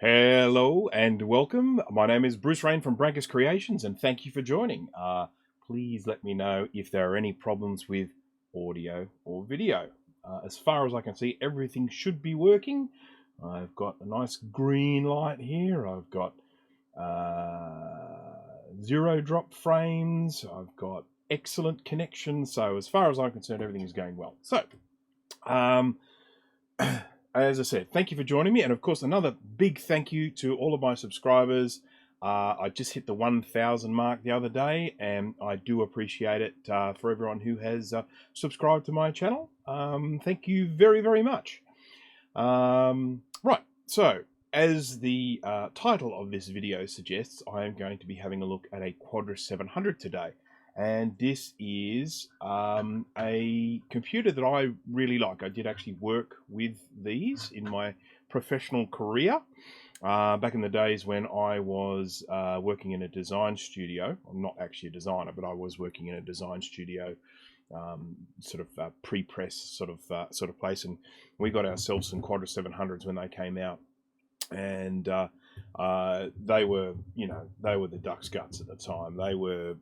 Hello and welcome. My name is Bruce Rain from Brankus Creations, and thank you for joining. Please let me know if there are any problems with audio or video. As far as I can see, everything should be working. I've got a nice green light here. I've got zero drop frames. I've got excellent connection. So as far as I'm concerned, everything is going well. So, as I said, thank you for joining me. And of course, another big thank you to all of my subscribers. I just hit the 1,000 mark the other day, and I do appreciate it for everyone who has subscribed to my channel. Thank you very, very much. Right, so as the title of this video suggests, I am going to be having a look at a Quadra 700 today. And this is a computer that I really like. I did actually work with these in my professional career back in the days when I was working in a design studio. I'm not actually a designer, but I was working in a design studio, sort of pre-press sort of place, and we got ourselves some Quadra 700s when they came out. And they were the duck's guts at the time. They were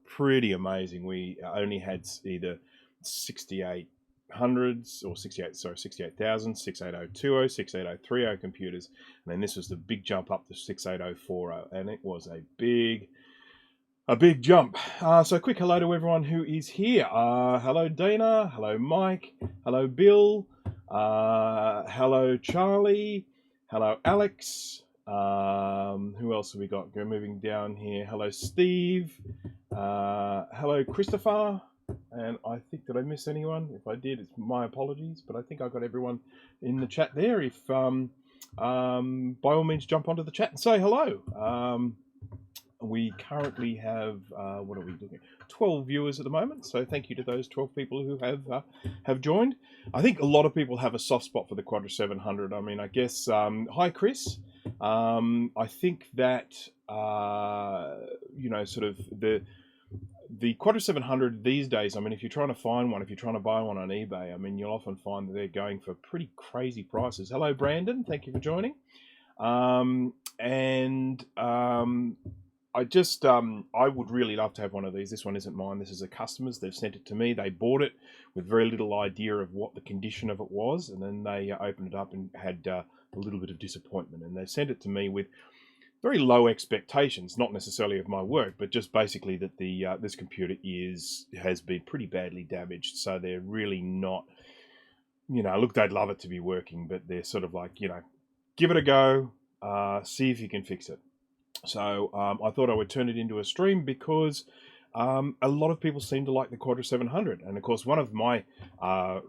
pretty amazing. We only had either 6800s or 68,000, 68020, 68030 computers, and then this was the big jump up to 68040, and it was a big jump. So quick hello to everyone who is here. Hello Dana, hello Mike, hello Bill, hello Charlie, hello Alex. Who else have we got? Go moving down here. Hello Steve. Hello Christopher. And I think, did I miss anyone? If I did, it's my apologies. But I think I got everyone in the chat there. If by all means jump onto the chat and say hello. We currently have what are we looking at? 12 viewers at the moment. So thank you to those 12 people who have joined. I think a lot of people have a soft spot for the Quadra 700. I mean, I guess hi Chris. I think that sort of the Quadra 700 these days, I mean, if you're trying to find one, if you're trying to buy one on eBay, I mean, you'll often find that they're going for pretty crazy prices. Hello, Brandon. Thank you for joining. I just, I would really love to have one of these. This one isn't mine. This is a customer's. They've sent it to me. They bought it with very little idea of what the condition of it was. And then they opened it up and had a little bit of disappointment. And they sent it to me with very low expectations, not necessarily of my work, but just basically that the this computer has been pretty badly damaged. So they're really not, look, they'd love it to be working, but they're sort of like, give it a go, see if you can fix it. So I thought I would turn it into a stream because a lot of people seem to like the Quadra 700. And of course, one of my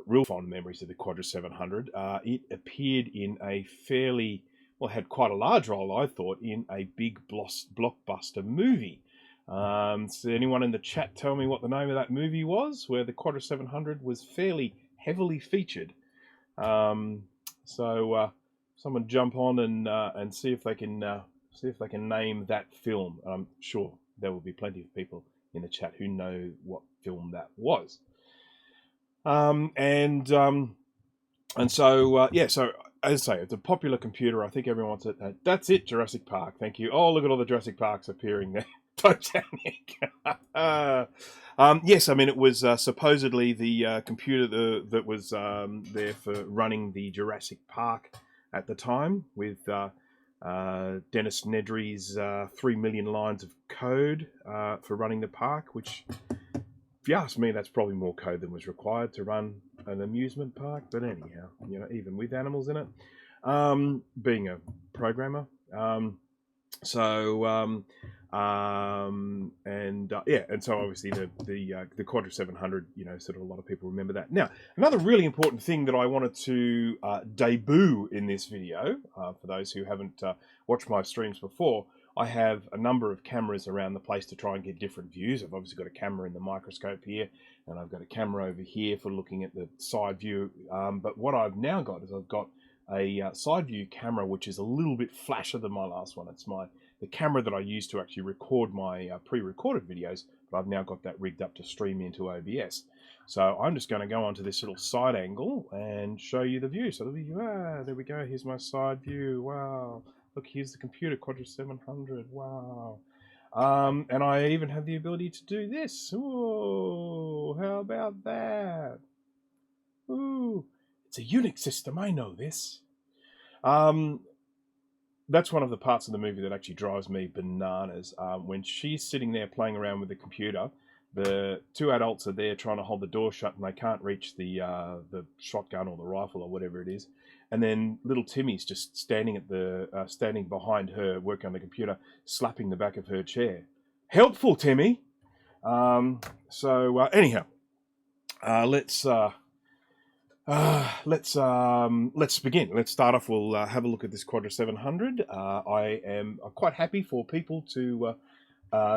real fond memories of the Quadra 700, it appeared in a fairly, had quite a large role, I thought, in a big blockbuster movie. So anyone in the chat tell me what the name of that movie was, where the Quadra 700 was fairly heavily featured? So someone jump on and see if they can name that film. I'm sure there will be plenty of people in the chat who know what film that was. So as I say, it's a popular computer. I think everyone wants it. That's it, Jurassic Park. Thank you. Oh, look at all the Jurassic Parks appearing there. Titanic. Yes, I mean, it was supposedly the computer that was there for running the Jurassic Park at the time with Dennis Nedry's 3 million lines of code for running the park, which, if you ask me, that's probably more code than was required to run an amusement park. But anyhow, even with animals in it, being a programmer. And so obviously the Quadra 700, sort of a lot of people remember that. Now, another really important thing that I wanted to debut in this video, for those who haven't watched my streams before, I have a number of cameras around the place to try and get different views. I've obviously got a camera in the microscope here, and I've got a camera over here for looking at the side view. But what I've now got is I've got a side view camera, which is a little bit flasher than my last one. It's the camera that I use to actually record my pre-recorded videos, but I've now got that rigged up to stream into OBS. So I'm just going to go onto this little side angle and show you the view. So there we go. Here's my side view. Wow. Look, here's the computer, Quadra 700. Wow. And I even have the ability to do this. Ooh, how about that? Ooh, it's a Unix system. I know this. That's one of the parts of the movie that actually drives me bananas. When she's sitting there playing around with the computer, the two adults are there trying to hold the door shut, and they can't reach the shotgun or the rifle or whatever it is. And then little Timmy's just standing at the standing behind her, working on the computer, slapping the back of her chair. Helpful, Timmy. Anyhow, let's begin. Let's start off. We'll have a look at this Quadra 700. I am quite happy for people to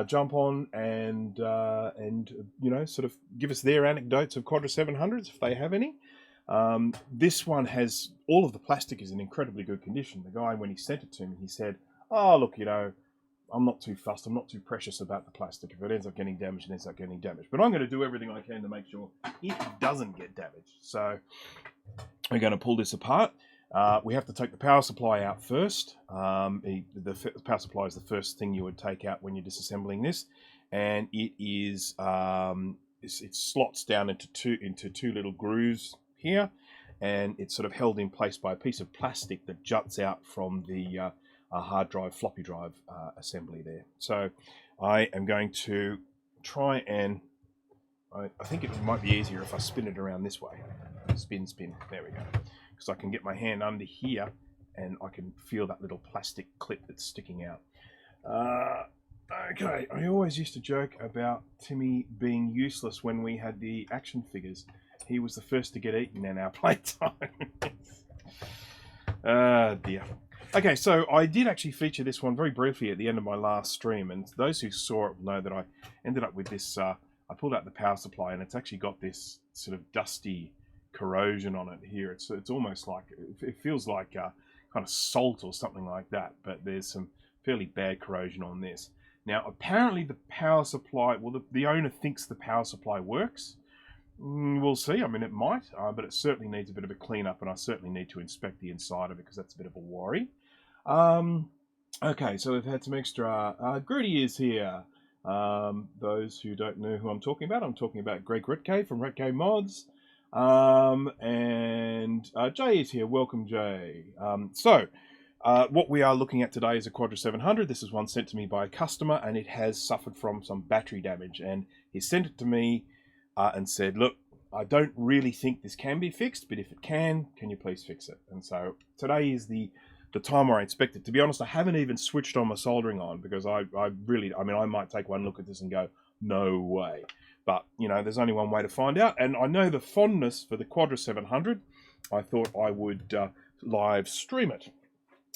jump on and sort of give us their anecdotes of Quadra 700s if they have any. This one has all of the plastic is in incredibly good condition. The guy, when he sent it to me, he said, "Oh, look, I'm not too fussed. I'm not too precious about the plastic. If it ends up getting damaged, it ends up getting damaged. But I'm going to do everything I can to make sure it doesn't get damaged." So we're going to pull this apart. We have to take the power supply out first. The power supply is the first thing you would take out when you're disassembling this, and it is it slots down into two little grooves here, and it's sort of held in place by a piece of plastic that juts out from the hard drive, floppy drive assembly there. So I am going to try and I think it might be easier if I spin it around this way. Spin. There we go. Because I can get my hand under here and I can feel that little plastic clip that's sticking out. Okay, I always used to joke about Timmy being useless when we had the action figures. He was the first to get eaten in our playtime. Dear. Okay, so I did actually feature this one very briefly at the end of my last stream, and those who saw it will know that I ended up with this. I pulled out the power supply, and it's actually got this sort of dusty corrosion on it here. It's almost like it feels like kind of salt or something like that, but there's some fairly bad corrosion on this. Now, apparently the power supply, well, the owner thinks the power supply works. We'll see. I mean, it might, but it certainly needs a bit of a clean-up, and I certainly need to inspect the inside of it because that's a bit of a worry. Okay, so we've had some extra. Grudy is here. Those who don't know who I'm talking about Greg Retke from Retke Mods. And Jay is here. Welcome, Jay. What we are looking at today is a Quadra 700. This is one sent to me by a customer, and it has suffered from some battery damage. And he sent it to me and said, "Look, I don't really think this can be fixed, but if it can you please fix it?" And so today is the time where I inspect it. To be honest, I haven't even switched on my soldering on because I might take one look at this and go, no way. But, there's only one way to find out. And I know the fondness for the Quadra 700. I thought I would live stream it.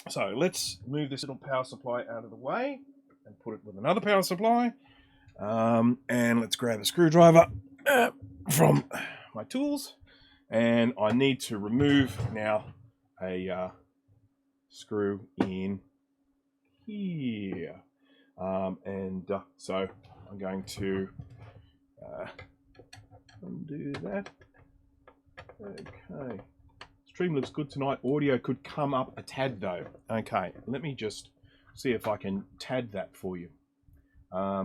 So let's move this little power supply out of the way and put it with another power supply. And let's grab a screwdriver from my tools. And I need to remove now a screw in here. So I'm going to undo that. Okay. Stream looks good tonight. Audio could come up a tad though. Okay, let me just see if I can tad that for you. I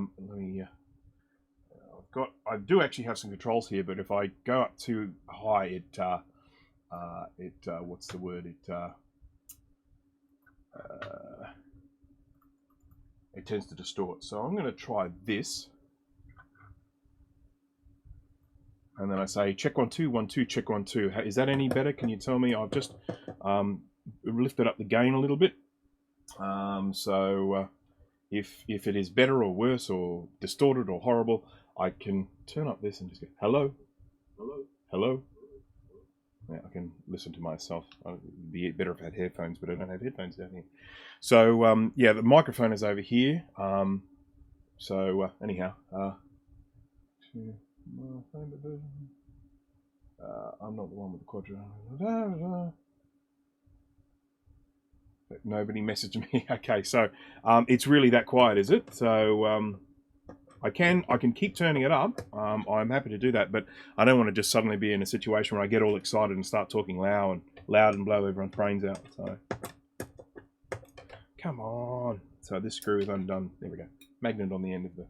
do actually have some controls here, but if I go up too high, what's the word? It tends to distort. So I'm going to try this. And then I say, check 1 2 1 2, check 1 2. Is that any better? Can you tell me? I've just lifted up the gain a little bit. If it is better or worse or distorted or horrible, I can turn up this and just go, hello, hello, hello. Yeah, I can listen to myself. It'd be better if I had headphones, but I don't have headphones down here. So, yeah, the microphone is over here. Anyhow, my favorite version. I'm not the one with the Quadra. But nobody messaged me. Okay, so it's really that quiet, is it? So I can keep turning it up. I'm happy to do that, but I don't want to just suddenly be in a situation where I get all excited and start talking loud and blow everyone's brains out. So Come on. So this screw is undone. There we go. Magnet on the end of the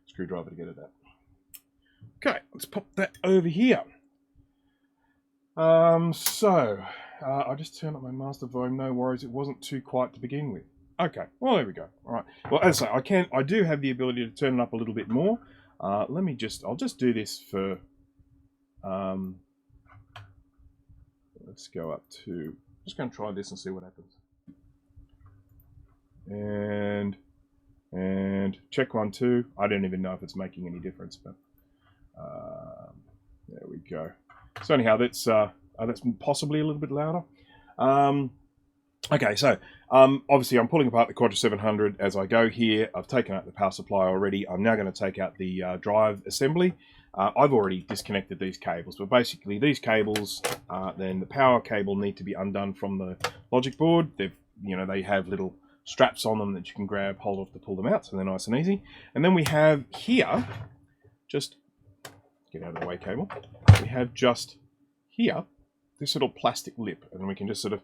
screwdriver to get at that. Okay, let's pop that over here. I just turned up my master volume. No worries, it wasn't too quiet to begin with. Okay, well there we go. All right. Well, as I say, I do have the ability to turn it up a little bit more. I'll just do this for. Let's go up to. Just going to try this and see what happens. And check 1, 2. I don't even know if it's making any difference, but there we go. So anyhow, that's possibly a little bit louder. Okay, so obviously I'm pulling apart the Quadra 700 as I go here. I've taken out the power supply already. I'm now going to take out the drive assembly. I've already disconnected these cables, but basically these cables, then the power cable need to be undone from the logic board. They have little straps on them that you can grab hold of to pull them out, so they're nice and easy. And then we have here, just get out of the way cable, we have just here this little plastic lip, and we can just sort of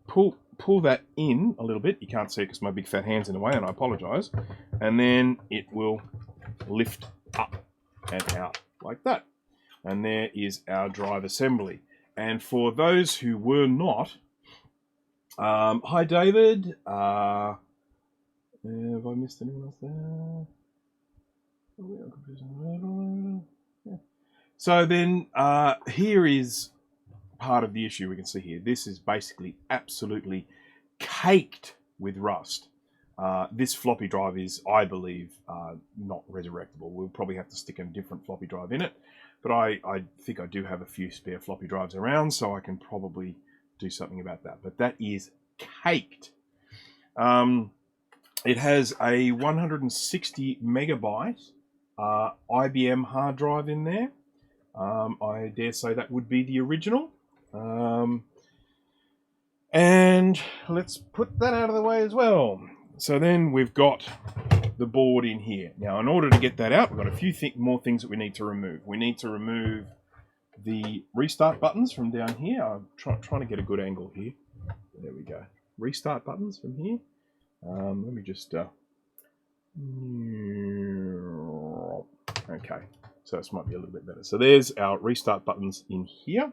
pull that in a little bit. You can't see it because my big fat hand's in the way, and I apologize. And then it will lift up and out like that. And there is our drive assembly. And for those who were not, hi David. Have I missed anyone else there? Yeah. So then here is part of the issue we can see here. This is basically absolutely caked with rust. This floppy drive is, I believe, not resurrectable. We'll probably have to stick a different floppy drive in it. But I think I do have a few spare floppy drives around, so I can probably do something about that. But that is caked. It has a 160 megabyte IBM hard drive in there. I dare say that would be the original. And let's put that out of the way as well. So then we've got the board in here. Now, in order to get that out, we've got a few more things that we need to remove. We need to remove the restart buttons from down here. I'm trying to get a good angle here. There we go. Restart buttons from here. Let me just... okay, so this might be a little bit better. So there's our restart buttons in here.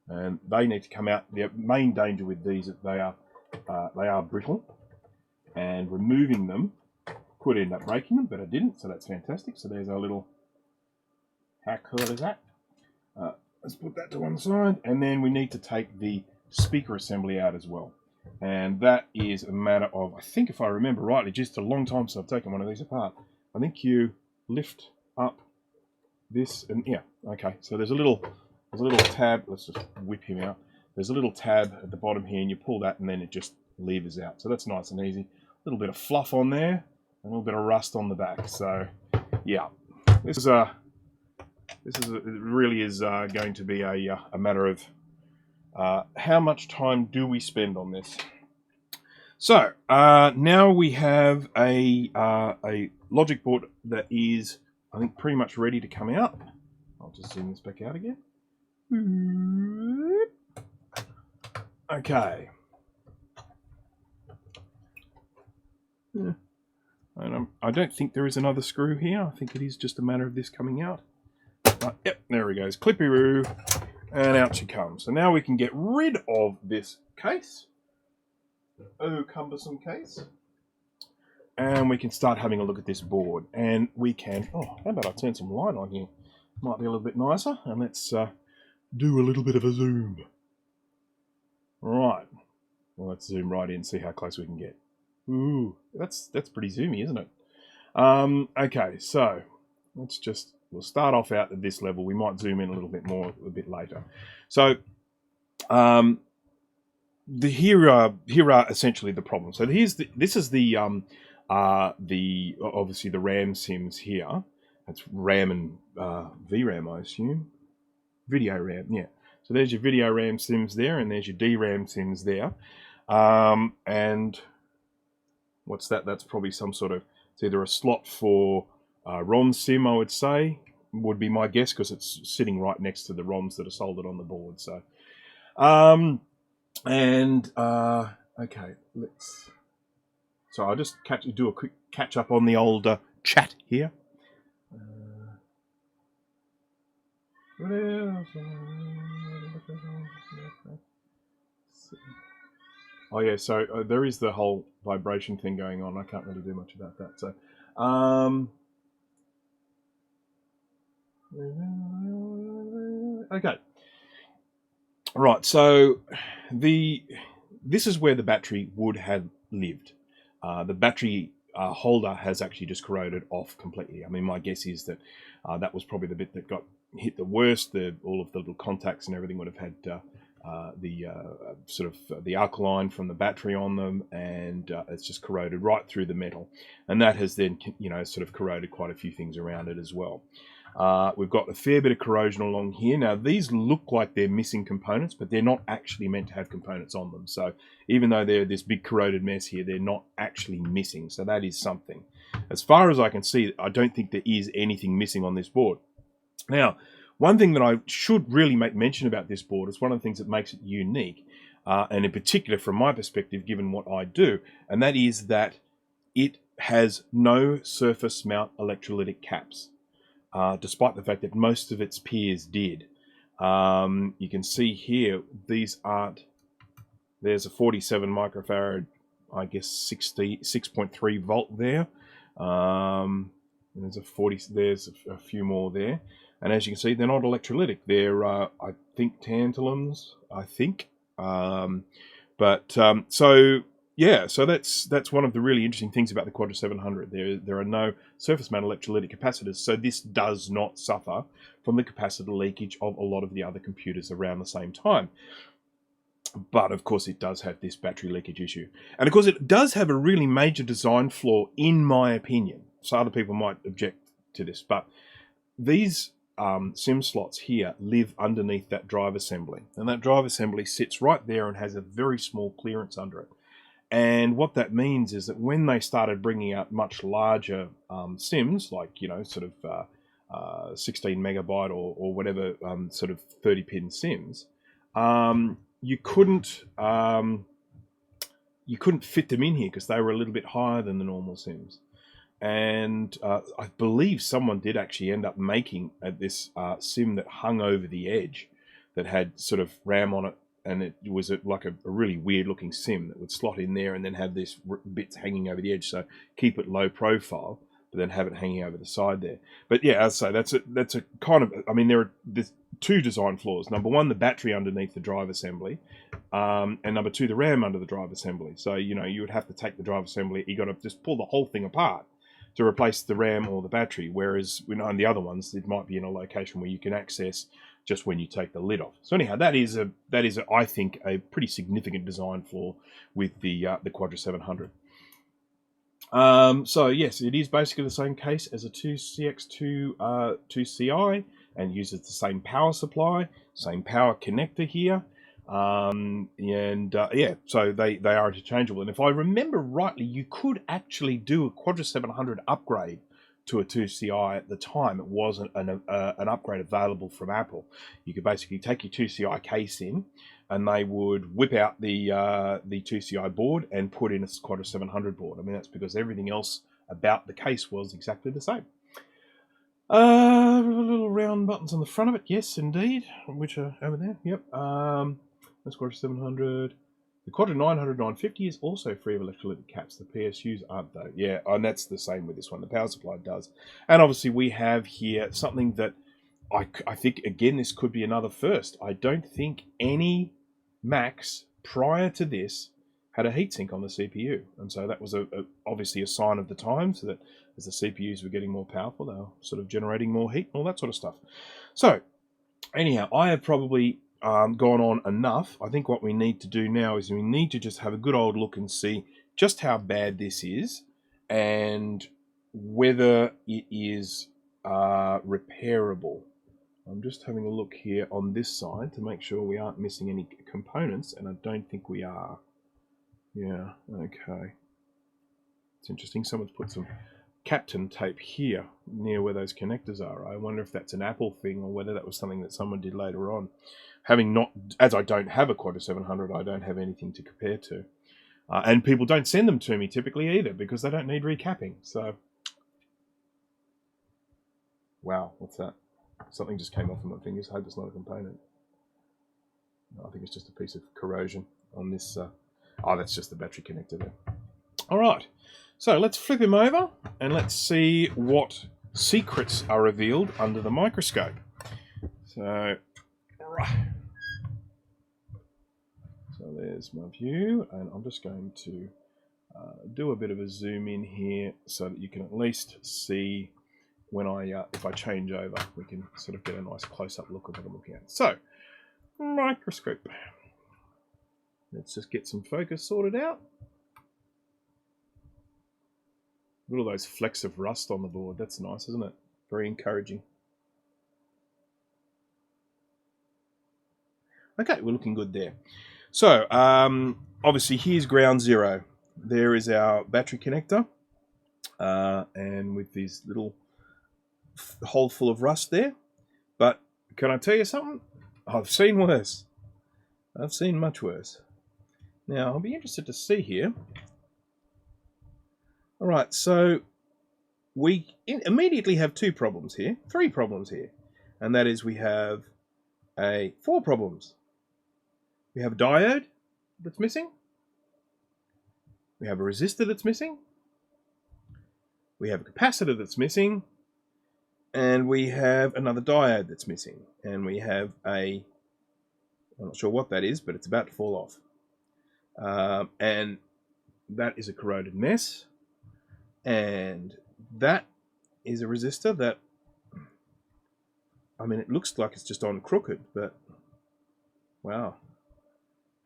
And they need to come out. The main danger with these is they are brittle. And removing them could end up breaking them, but I didn't, so that's fantastic. So there's our little... How cool is that? Let's put that to one side. And then we need to take the speaker assembly out as well. And that is a matter of, I think if I remember rightly, just a long time since I've taken one of these apart. I think you lift up this, and yeah, okay. So there's a little tab. Let's just whip him out. There's a little tab at the bottom here, and you pull that, and then it just levers out. So that's nice and easy. A little bit of fluff on there, a little bit of rust on the back. So yeah, it really is going to be a matter of how much time do we spend on this. So now we have a logic board that is, I think, pretty much ready to come out. I'll just zoom this back out again. Okay. Yeah. And I don't think there is another screw here. I think it is just a matter of this coming out. Yep, there he goes. Clippy-roo. And out she comes. So now we can get rid of this case. Oh, cumbersome case. And we can start having a look at this board. And we can... Oh, how about I turn some light on here? Might be a little bit nicer. And let's do a little bit of a zoom. Right. Well, let's zoom right in and see how close we can get. Ooh, that's pretty zoomy, isn't it? Okay, so let's just... We'll start off out at this level. We might zoom in a little bit more a bit later. So here are essentially the problems. So this is the obviously the RAM sims here. That's RAM and VRAM, I assume. Video RAM, yeah. So there's your video RAM sims there, and there's your DRAM sims there. And what's that? That's probably some sort of, it's either a slot for ROM sim, I would say, would be my guess, because it's sitting right next to the ROMs that are soldered on the board. So, okay, let's So I'll just do a quick catch up on the old chat here. What else? Oh yeah, so there is the whole vibration thing going on. I can't really do much about that. So, okay, right. So this is where the battery would have lived. The battery holder has actually just corroded off completely. I mean, my guess is that that was probably the bit that got hit the worst. All of the little contacts and everything would have had the alkaline from the battery on them, and it's just corroded right through the metal, and that has then sort of corroded quite a few things around it as well. We've got a fair bit of corrosion along here. Now, these look like they're missing components, but they're not actually meant to have components on them. So even though they're this big corroded mess here, they're not actually missing. So that is something. As far as I can see, I don't think there is anything missing on this board. Now, one thing that I should really make mention about this board is one of the things that makes it unique, and in particular from my perspective, given what I do, and that is that it has no surface mount electrolytic caps. Despite the fact that most of its peers did. You can see here, these aren't, there's a 47 microfarad, I guess 6.3 volt there. There's a few more there. And as you can see, they're not electrolytic. They're, I think, tantalums, I think. Yeah, so that's one of the really interesting things about the Quadra 700. There are no surface mount electrolytic capacitors, so this does not suffer from the capacitor leakage of a lot of the other computers around the same time. But of course it does have this battery leakage issue. And of course it does have a really major design flaw, in my opinion. So other people might object to this, but these SIM slots here live underneath that drive assembly. And that drive assembly sits right there and has a very small clearance under it. And what that means is that when they started bringing out much larger SIMs, like, 16 megabyte or whatever sort of 30-pin SIMs, you couldn't fit them in here because they were a little bit higher than the normal SIMs. And I believe someone did actually end up making this SIM that hung over the edge that had sort of RAM on it. And it was like a really weird looking SIM that would slot in there and then have this bits hanging over the edge. So keep it low profile, but then have it hanging over the side there. But yeah, as I say, that's a kind of, I mean, there's two design flaws. Number one, the battery underneath the drive assembly. And number two, the RAM under the drive assembly. So, you would have to take the drive assembly. You got to just pull the whole thing apart to replace the RAM or the battery. Whereas on the other ones, it might be in a location where you can access just when you take the lid off. So anyhow, that is I think a pretty significant design flaw with the Quadra 700. So yes, it is basically the same case as a 2CX2 2CI and uses the same power supply, same power connector here. Yeah, so they are interchangeable. And if I remember rightly, you could actually do a Quadra 700 upgrade to a 2CI at the time. It wasn't an upgrade available from Apple. You could basically take your 2CI case in, and they would whip out the 2CI board and put in a Quadra 700 board. I mean, that's because everything else about the case was exactly the same. Little round buttons on the front of it, yes, indeed, which are over there. Yep. That's Quadra 700. The Quadra 900, 950 is also free of electrolytic caps. The PSUs aren't though. Yeah, and that's the same with this one. The power supply does. And obviously we have here something that I think, again, this could be another first. I don't think any Macs prior to this had a heatsink on the CPU. And so that was obviously a sign of the times that as the CPUs were getting more powerful, they were sort of generating more heat and all that sort of stuff. So anyhow, I have probably gone on enough. I think what we need to do now is we need to just have a good old look and see just how bad this is and whether it is repairable. I'm just having a look here on this side to make sure we aren't missing any components, and I don't think we are. Yeah, okay. It's interesting. Someone's put some Captain tape here near where those connectors are. I wonder if that's an Apple thing or whether that was something that someone did later on. As I don't have a Quadra 700, I don't have anything to compare to. And people don't send them to me typically either because they don't need recapping. So, wow, what's that? Something just came off of my fingers. I hope it's not a component. No, I think it's just a piece of corrosion on this. Oh, that's just the battery connector there. All right, so let's flip him over and let's see what secrets are revealed under the microscope. So there's my view, and I'm just going to do a bit of a zoom in here so that you can at least see when if I change over, we can sort of get a nice close-up look of what I'm looking at. So, microscope. Let's just get some focus sorted out. Look at all those flecks of rust on the board. That's nice, isn't it? Very encouraging. Okay, we're looking good there. So, obviously, here's ground zero. There is our battery connector. And with this little hole full of rust there. But can I tell you something? I've seen worse. I've seen much worse. Now, I'll be interested to see here. All right, so we immediately have three problems here, and that is we have four problems. We have a diode that's missing. We have a resistor that's missing. We have a capacitor that's missing, and we have another diode that's missing, and we have I'm not sure what that is, but it's about to fall off, and that is a corroded mess. And that is a resistor that, I mean, it looks like it's just on crooked, but wow,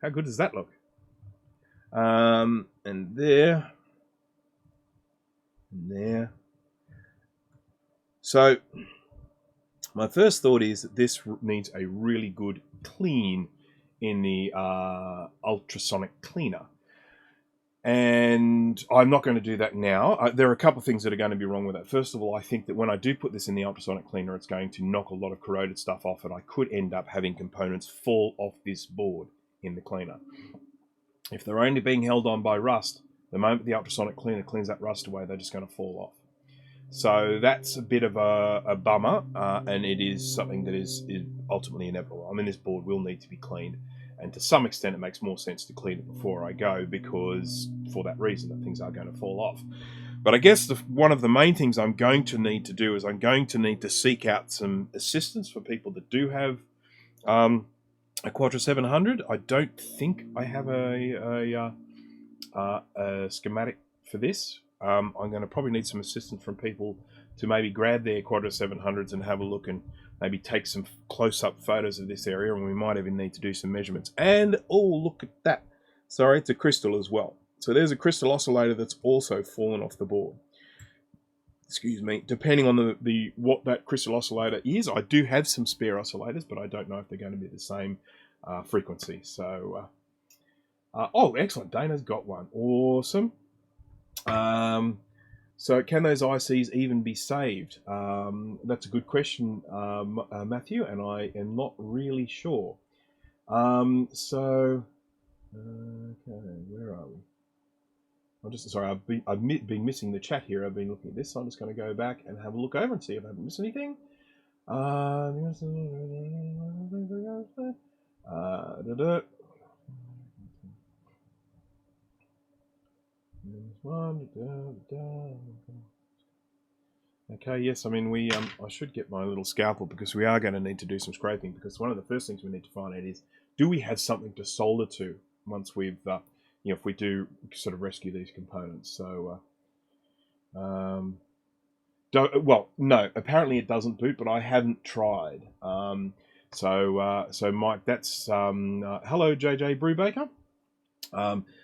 how good does that look? And there, and there. So my first thought is that this needs a really good clean in the ultrasonic cleaner. And I'm not going to do that now. There are a couple of things that are going to be wrong with that. First of all, I think that when I do put this in the ultrasonic cleaner, it's going to knock a lot of corroded stuff off, and I could end up having components fall off this board in the cleaner. If they're only being held on by rust, the moment the ultrasonic cleaner cleans that rust away, they're just going to fall off. So that's a bit of a bummer, and it is something that is ultimately inevitable. I mean, this board will need to be cleaned. And to some extent, it makes more sense to clean it before I go because for that reason, that things are going to fall off. But I guess one of the main things I'm going to need to do is I'm going to need to seek out some assistance for people that do have a Quadra 700. I don't think I have a schematic for this. I'm going to probably need some assistance from people to maybe grab their Quadra 700s and have a look and maybe take some close-up photos of this area, and we might even need to do some measurements. And, oh, look at that. Sorry, it's a crystal as well. So there's a crystal oscillator that's also fallen off the board. Excuse me. Depending on what that crystal oscillator is, I do have some spare oscillators, but I don't know if they're going to be the same frequency. So, oh, excellent. Dana's got one. Awesome. So can those ICs even be saved? That's a good question, Matthew, and I am not really sure. So, okay, where are we? I'm just sorry. I've been missing the chat here. I've been looking at this, so I'm just going to go back and have a look over and see if I haven't missed anything. Okay, yes, I mean I should get my little scalpel because we are going to need to do some scraping, because one of the first things we need to find out is, do we have something to solder to once we've if we do sort of rescue these components. So well, no, apparently it doesn't boot, but I haven't tried. So Mike, that's hello JJ Brewbaker.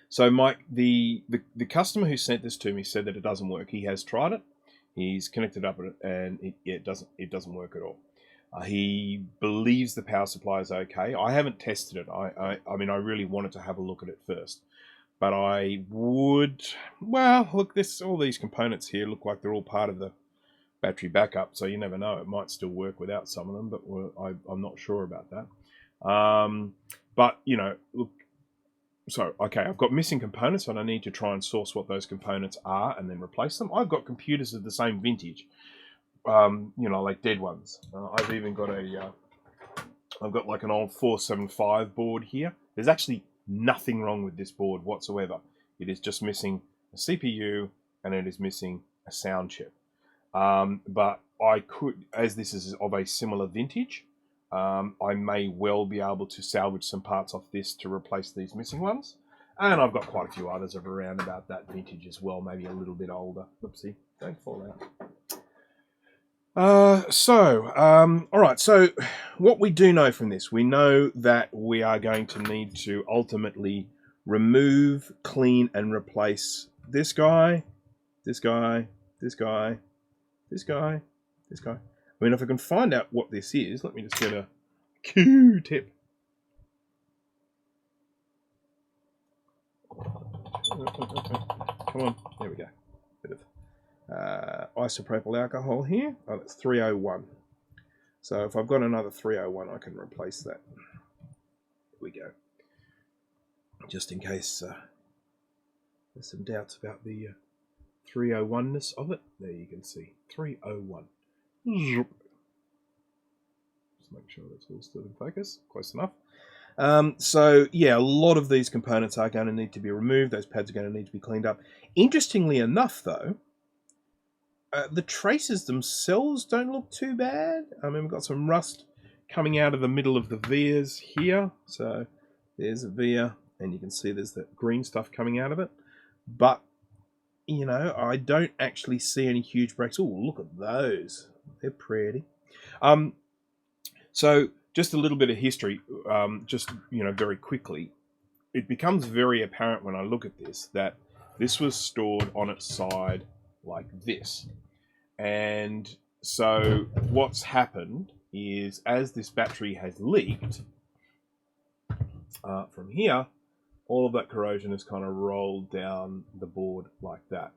So Mike, the customer who sent this to me said that it doesn't work. He has tried it. He's connected up and it doesn't work at all. He believes the power supply is okay. I haven't tested it. I mean, I really wanted to have a look at it first. But I would, well, look, all these components here look like they're all part of the battery backup, so you never know. It might still work without some of them, but I'm not sure about that. But, look, So, okay, I've got missing components, and I need to try and source what those components are and then replace them. I've got computers of the same vintage, you know, like dead ones. I've even got I've got like an old 475 board here. There's actually nothing wrong with this board whatsoever. It is just missing a CPU and it is missing a sound chip. But I could, as this is of a similar vintage, I may well be able to salvage some parts off this to replace these missing ones. And I've got quite a few others of around about that vintage as well, maybe a little bit older. Oopsie, don't fall out. All right, so what we do know from this, we know that we are going to need to ultimately remove, clean, and replace this guy, this guy, this guy, this guy, this guy. I mean, if I can find out what this is, let me just get a Q-tip. Come on, there we go. Bit of isopropyl alcohol here. Oh, that's 301. So if I've got another 301, I can replace that. Here we go. Just in case there's some doubts about the 301-ness of it. There you can see 301. Just make sure that's all still in focus. Close enough. So yeah, a lot of these components are going to need to be removed. Those pads are going to need to be cleaned up. Interestingly enough, though, the traces themselves don't look too bad. I mean, we've got some rust coming out of the middle of the vias here. So there's a via, and you can see there's the green stuff coming out of it. But, you know, I don't actually see any huge breaks. Oh, look at those. They're pretty. So just a little bit of history, just, you know, very quickly. It becomes very apparent when I look at this that this was stored on its side like this. And so what's happened is, as this battery has leaked from here, all of that corrosion has kind of rolled down the board like that.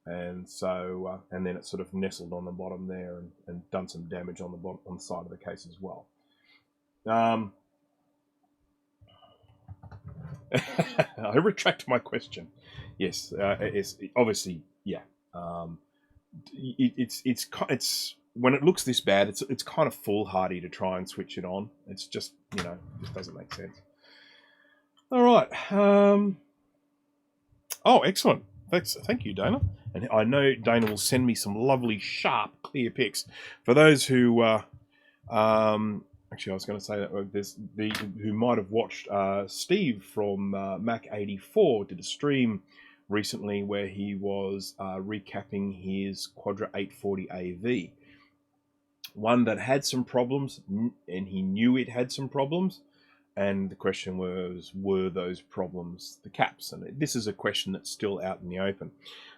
And so, and then it's sort of nestled on the bottom there and done some damage on the bottom, on the side of the case as well. I retract my question. Yes, it's obviously, yeah. It's when it looks this bad, it's kind of foolhardy to try and switch it on. It's just, you know, just doesn't make sense. All right. Oh, excellent. Thank you, Dana. And I know Dana will send me some lovely, sharp, clear pics. For those who, actually, I was going to say that there's who might have watched Steve from Mac 84 did a stream recently where he was recapping his Quadra 840 AV, one that had some problems, and he knew it had some problems. And the question was, were those problems the caps? And this is a question that's still out in the open.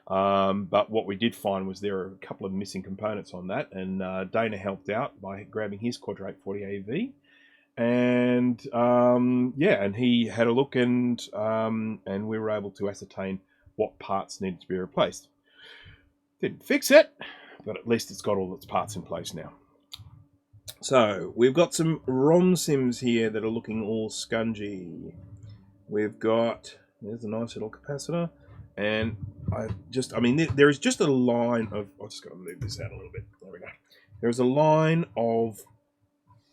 But what we did find was there are a couple of missing components on that. And Dana helped out by grabbing his Quadra 840 AV. And yeah, and he had a look, and we were able to ascertain what parts needed to be replaced. Didn't fix it, but at least it's got all its parts in place now. So, we've got some ROM sims here that are looking all scungy. We've got, there's a nice little capacitor, and I mean, there is just a line of, I've just got to move this out a little bit. There we go. There's a line of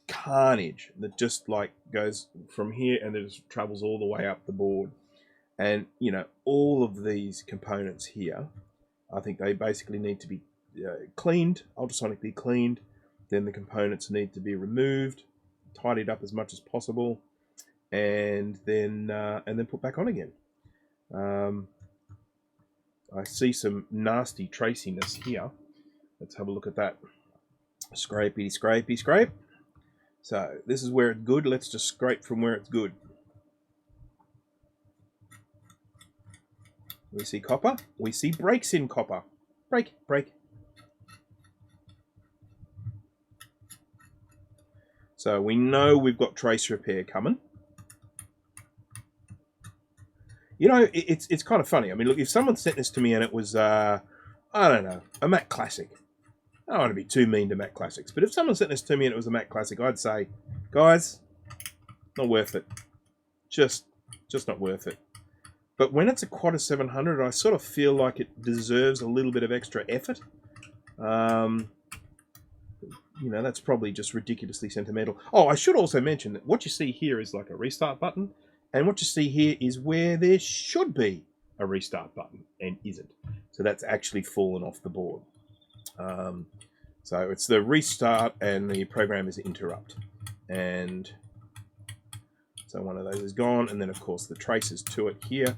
carnage that just like goes from here and it just travels all the way up the board. And, you know, all of these components here, I think they basically need to be cleaned, ultrasonically cleaned. Then the components need to be removed, tidied up as much as possible, and then put back on again. I see some nasty traciness here. Let's have a look at that. Scrapey, scrapey, scrape. So this is where it's good. Let's just scrape from where it's good. We see copper. We see breaks in copper. Break, break. So we know we've got trace repair coming. You know, it's kind of funny. I mean, look, if someone sent this to me and it was, I don't know, a Mac Classic. I don't want to be too mean to Mac Classics, but if someone sent this to me and it was a Mac Classic, I'd say, guys, not worth it. Just Just not worth it. But when it's a Quadra 700, I sort of feel like it deserves a little bit of extra effort. You know, that's probably just ridiculously sentimental. Oh, I should also mention that what you see here is like a restart button, and what you see here is where there should be a restart button and isn't. So that's actually fallen off the board. So it's the restart and the program is interrupt. And so one of those is gone, and then of course the traces to it here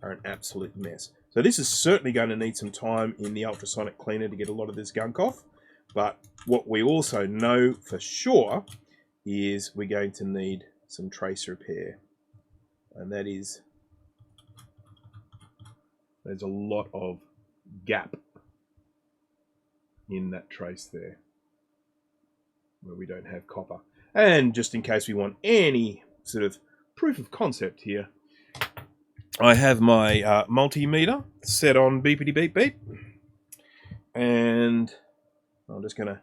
are an absolute mess. So this is certainly going to need some time in the ultrasonic cleaner to get a lot of this gunk off. But what we also know for sure is we're going to need some trace repair. And that is, there's a lot of gap in that trace there where we don't have copper. And just in case we want any sort of proof of concept here, I have my multimeter set on beepity beep beep. And I'm just going to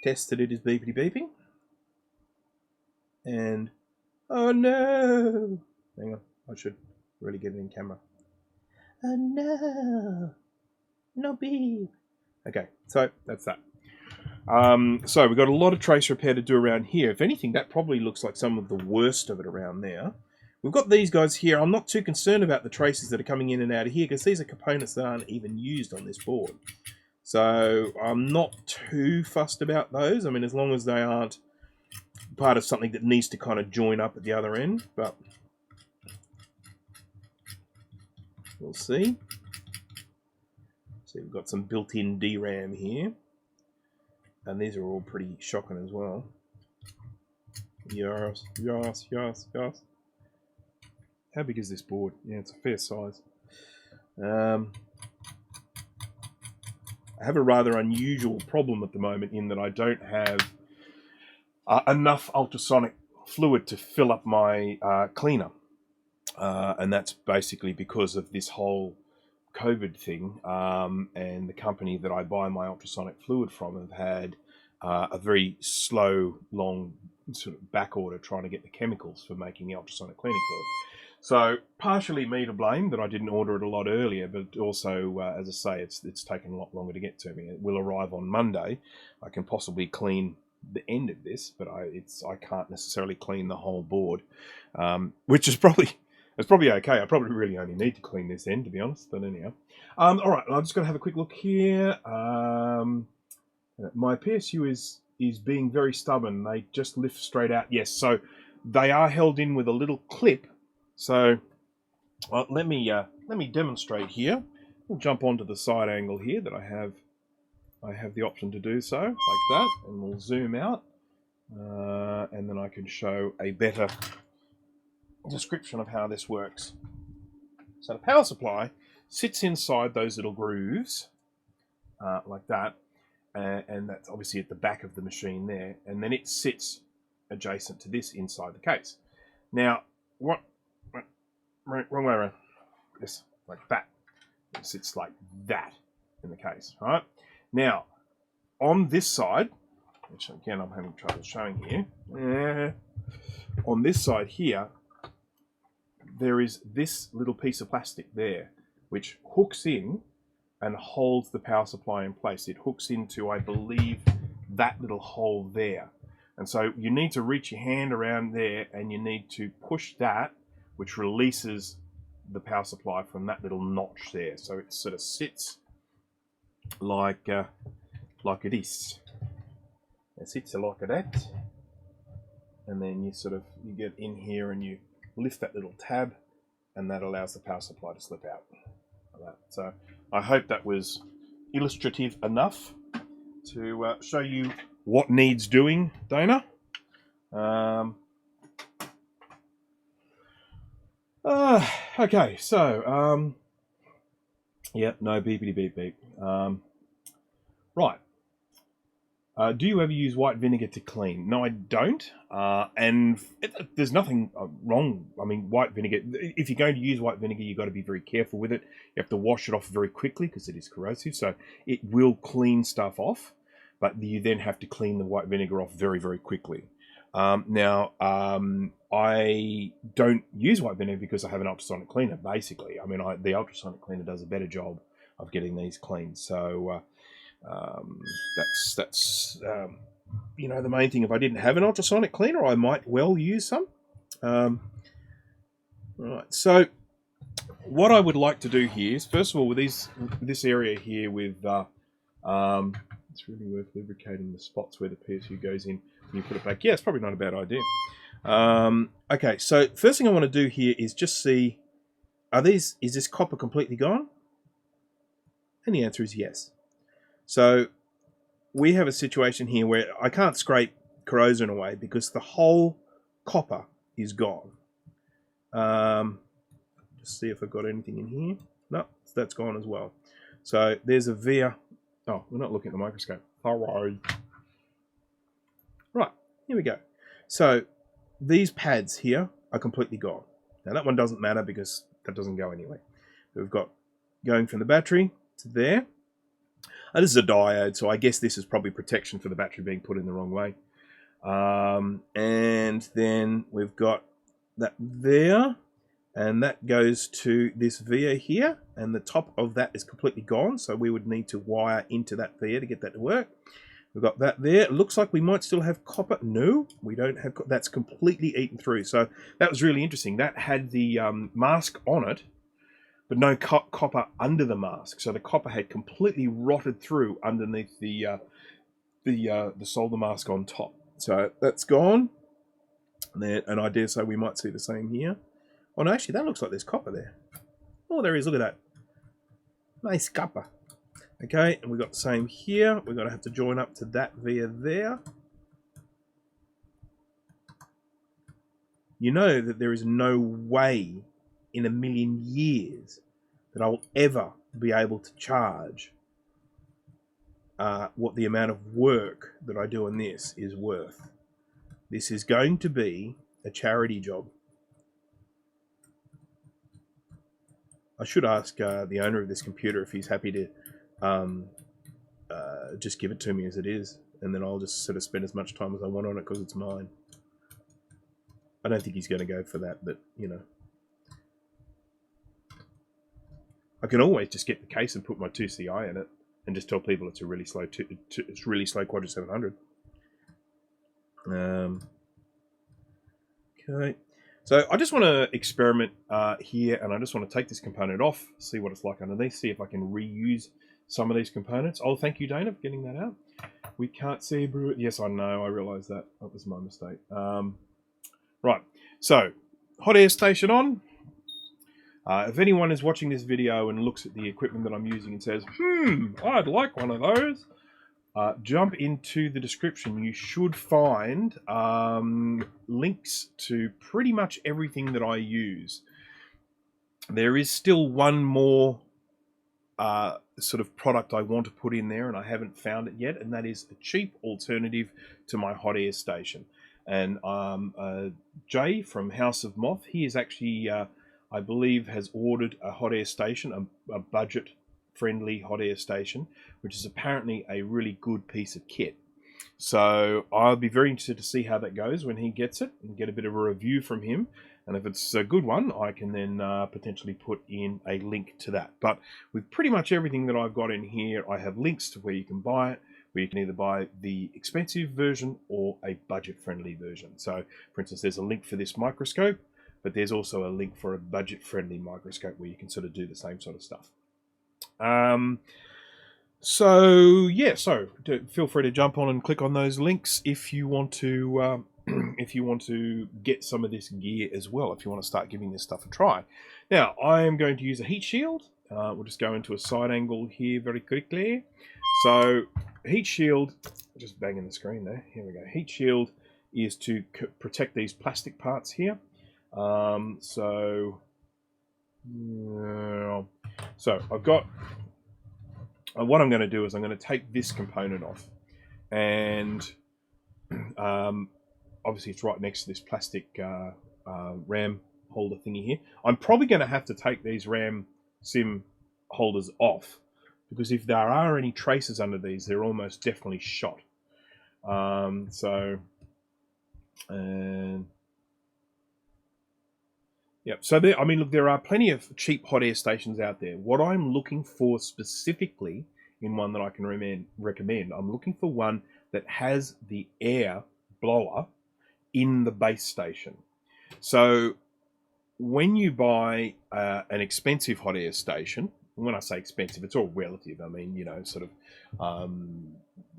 test that it is beepity beeping. And, oh no! Hang on, I should really get it in camera. Oh no! No beep! Okay, so that's that. So we've got a lot of trace repair to do around here. If anything, that probably looks like some of the worst of it around there. We've got these guys here. I'm not too concerned about the traces that are coming in and out of here because these are components that aren't even used on this board. So I'm not too fussed about those. I mean, as long as they aren't part of something that needs to kind of join up at the other end, but we'll see. So we've got some built-in DRAM here. And these are all pretty shocking as well. Yes, yes, yes, yes. How big is this board? Yeah, it's a fair size. I have a rather unusual problem at the moment in that I don't have enough ultrasonic fluid to fill up my cleaner. And that's basically because of this whole COVID thing, and the company that I buy my ultrasonic fluid from have had a very slow, long sort of back order trying to get the chemicals for making the ultrasonic cleaning fluid. So partially me to blame that I didn't order it a lot earlier, but also, as I say, it's taken a lot longer to get to me. It will arrive on Monday. I can possibly clean the end of this, but I can't necessarily clean the whole board, which is probably... It's probably okay. I probably really only need to clean this end, to be honest. But anyhow. All right, I'm just going to have a quick look here. My PSU is being very stubborn. They just lift straight out. Yes, so they are held in with a little clip. So let me demonstrate here. We'll jump onto the side angle here that I have the option to do so, like that. And we'll zoom out. And then I can show a better description of how this works. So the power supply sits inside those little grooves like that, and that's obviously at the back of the machine there, and then it sits adjacent to this inside the case. Now, wrong way around. This, like that. It sits like that in the case, right? Now, on this side, which again I'm having trouble showing here, on this side here, there is this little piece of plastic there, which hooks in and holds the power supply in place. It hooks into, I believe, that little hole there. And so you need to reach your hand around there and you need to push that, which releases the power supply from that little notch there. So it sort of sits like it is. It sits like that. And then you get in here and you lift that little tab, and that allows the power supply to slip out like that. So I hope that was illustrative enough to show you what needs doing, Dana. Okay, so yeah, no beepity beep beep. Right. Do you ever use white vinegar to clean? No, I don't. And there's nothing wrong. I mean, white vinegar, if you're going to use white vinegar, you've got to be very careful with it. You have to wash it off very quickly because it is corrosive. So it will clean stuff off, but you then have to clean the white vinegar off very, very quickly. I don't use white vinegar because I have an ultrasonic cleaner, basically. I mean, the ultrasonic cleaner does a better job of getting these cleaned. So that's you know, the main thing. If I didn't have an ultrasonic cleaner, I might well use some. Right, so what I would like to do here is, first of all, with this area here with, it's really worth lubricating the spots where the PSU goes in when you put it back. Yeah, it's probably not a bad idea. Okay, so first thing I want to do here is just see, is this copper completely gone? And the answer is yes. So we have a situation here where I can't scrape corrosion away because the whole copper is gone. Just see if I've got anything in here. No, that's gone as well. So there's a via. Oh, we're not looking at the microscope. All right. Right, here we go. So these pads here are completely gone. Now that one doesn't matter because that doesn't go anywhere. We've got going from the battery to there. This is a diode, so I guess this is probably protection for the battery being put in the wrong way. And then we've got that there, and that goes to this via here, and the top of that is completely gone, so we would need to wire into that via to get that to work. We've got that there. It looks like we might still have copper. No, we don't have. That's completely eaten through. So that was really interesting. That had the mask on it, but no copper under the mask. So the copper had completely rotted through underneath the solder mask on top. So that's gone. And I dare say we might see the same here. Oh no, actually that looks like there's copper there. Oh, there is. Look at that. Nice copper. Okay, and we've got the same here. We're going to have to join up to that via there. You know that there is no way in a million years that I will ever be able to charge what the amount of work that I do on this is worth. This is going to be a charity job. I should ask the owner of this computer if he's happy to just give it to me as it is, and then I'll just sort of spend as much time as I want on it because it's mine. I don't think he's going to go for that, but you know, I can always just get the case and put my 2CI in it and just tell people it's a really slow it's really slow Quadra 700. Okay, so I just want to experiment here, and I just want to take this component off, see what it's like underneath, see if I can reuse some of these components. Oh, thank you, Dana, for getting that out. We can't see brew it. Yes, I know. I realise that. That was my mistake. Right. So, hot air station on. If anyone is watching this video and looks at the equipment that I'm using and says, I'd like one of those, jump into the description. You should find links to pretty much everything that I use. There is still one more sort of product I want to put in there, and I haven't found it yet, and that is a cheap alternative to my hot air station. And Jay from House of Moth, he is actually, I believe, has ordered a hot air station, a budget-friendly hot air station, which is apparently a really good piece of kit. So I'll be very interested to see how that goes when he gets it and get a bit of a review from him. And if it's a good one, I can then potentially put in a link to that. But with pretty much everything that I've got in here, I have links to where you can buy it, where you can either buy the expensive version or a budget-friendly version. So, for instance, there's a link for this microscope, but there's also a link for a budget-friendly microscope where you can sort of do the same sort of stuff. So yeah, so feel free to jump on and click on those links if you want to if you want to get some of this gear as well, if you want to start giving this stuff a try. Now, I am going to use a heat shield. We'll just go into a side angle here very quickly. So, heat shield, just banging the screen there. Here we go. Heat shield is to protect these plastic parts here. So I've got. What I'm going to do is I'm going to take this component off, and obviously it's right next to this plastic RAM holder thingy here. I'm probably going to have to take these RAM SIM holders off, because if there are any traces under these, they're almost definitely shot. So And yeah, so there, I mean, look, there are plenty of cheap hot air stations out there. What I'm looking for specifically in one that I can recommend, I'm looking for one that has the air blower in the base station. So when you buy an expensive hot air station, when I say expensive, it's all relative. I mean, you know, sort of,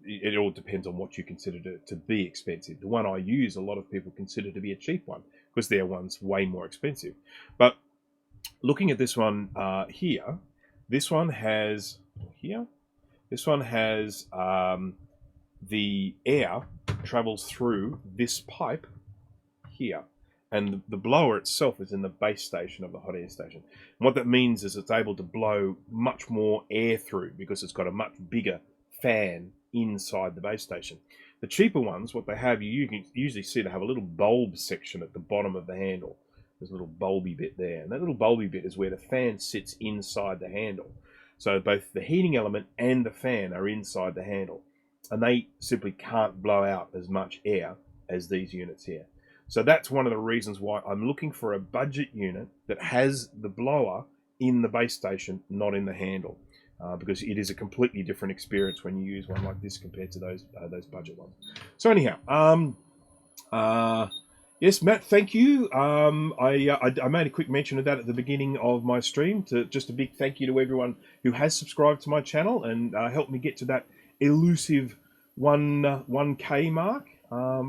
it all depends on what you consider to be expensive. The one I use, a lot of people consider to be a cheap one because their one's way more expensive. But looking at this one here, this one has the air travels through this pipe here, and the blower itself is in the base station of the hot air station. And what that means is it's able to blow much more air through because it's got a much bigger fan inside the base station. The cheaper ones, what they have, you can usually see they have a little bulb section at the bottom of the handle. There's a little bulby bit there, and that little bulby bit is where the fan sits inside the handle. So both the heating element and the fan are inside the handle, and they simply can't blow out as much air as these units here. So that's one of the reasons why I'm looking for a budget unit that has the blower in the base station, not in the handle, because it is a completely different experience when you use one like this compared to those budget ones. So anyhow, yes, Matt, thank you. I made a quick mention of that at the beginning of my stream. To just a big thank you to everyone who has subscribed to my channel and helped me get to that elusive 1K mark.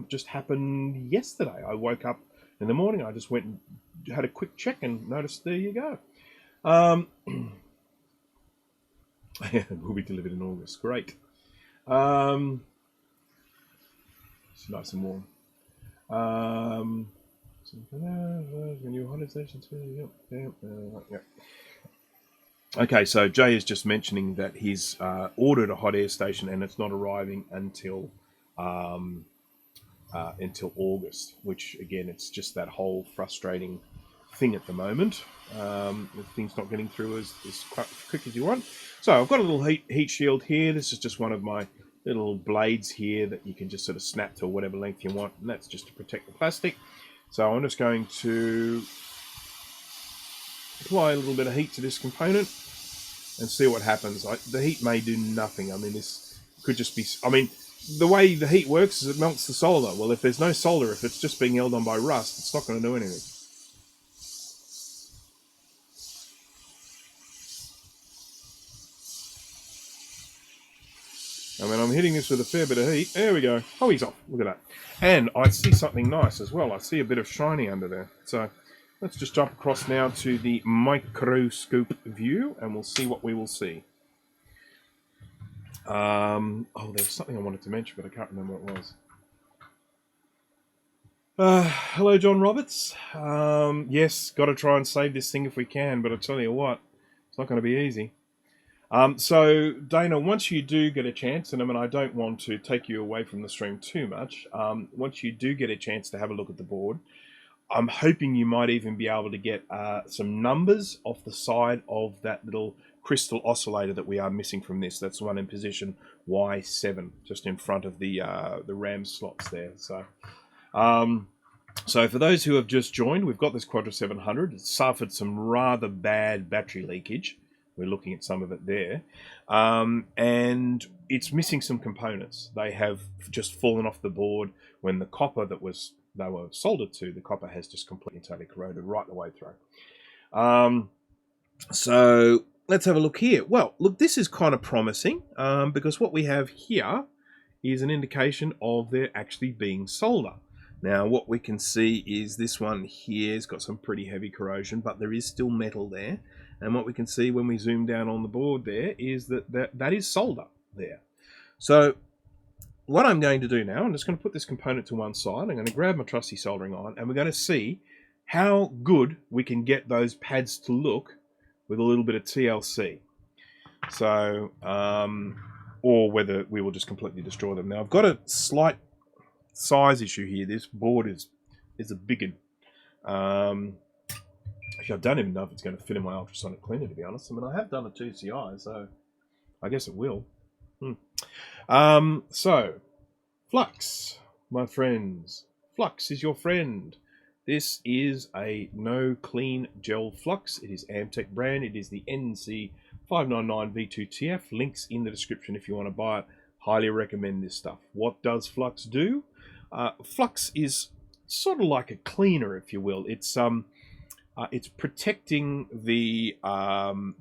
Just happened yesterday. I woke up in the morning. I just went and had a quick check and noticed there you go. It will be delivered in August. Great. It's nice and warm. New hot air station. Yep. Okay, so Jay is just mentioning that he's ordered a hot air station and it's not arriving until August, which again, it's just that whole frustrating thing at the moment. Things not getting through as quick as you want. So I've got a little heat shield here. This is just one of my little blades here that you can just sort of snap to whatever length you want, and that's just to protect the plastic. So I'm just going to apply a little bit of heat to this component and see what happens. The heat may do nothing. I mean, this could just be... I mean, the way the heat works is it melts the solder. Well, if there's no solder, if it's just being held on by rust, it's not going to do anything. I mean, I'm hitting this with a fair bit of heat. There we go. Oh, he's off. Look at that. And I see something nice as well. I see a bit of shiny under there. So let's just jump across now to the microscope view, and we'll see what we will see. Oh, there was something I wanted to mention, but I can't remember what it was. Hello, John Roberts. Yes, got to try and save this thing if we can, but I tell you what, it's not going to be easy. So, Dana, once you do get a chance, and I mean, I don't want to take you away from the stream too much, once you do get a chance to have a look at the board, I'm hoping you might even be able to get some numbers off the side of that little crystal oscillator that we are missing from this. That's the one in position Y7, just in front of the RAM slots there. So, so for those who have just joined, we've got this Quadra 700. It's suffered some rather bad battery leakage. We're looking at some of it there. And it's missing some components. They have just fallen off the board when the copper that they were soldered to, the copper has just completely and totally corroded right the way through. So let's have a look here. Well, look, this is kind of promising because what we have here is an indication of there actually being solder. Now, what we can see is this one here has got some pretty heavy corrosion, but there is still metal there. And what we can see when we zoom down on the board there is that is solder there. So what I'm going to do now, I'm just going to put this component to one side. I'm going to grab my trusty soldering iron, and we're going to see how good we can get those pads to look with a little bit of TLC. So, or whether we will just completely destroy them. Now, I've got a slight size issue here. This board is a big one. Actually, I don't even know if it's going to fit in my ultrasonic cleaner, to be honest. I mean, I have done a 2CI, so I guess it will. So, flux, my friends, Flux is your friend. This is a no clean gel flux. It is Amtech brand. It is the NC599V2TF. Links in the description if you want to buy it. Highly recommend this stuff. What does flux do? Flux is sort of like a cleaner, if you will. It's protecting the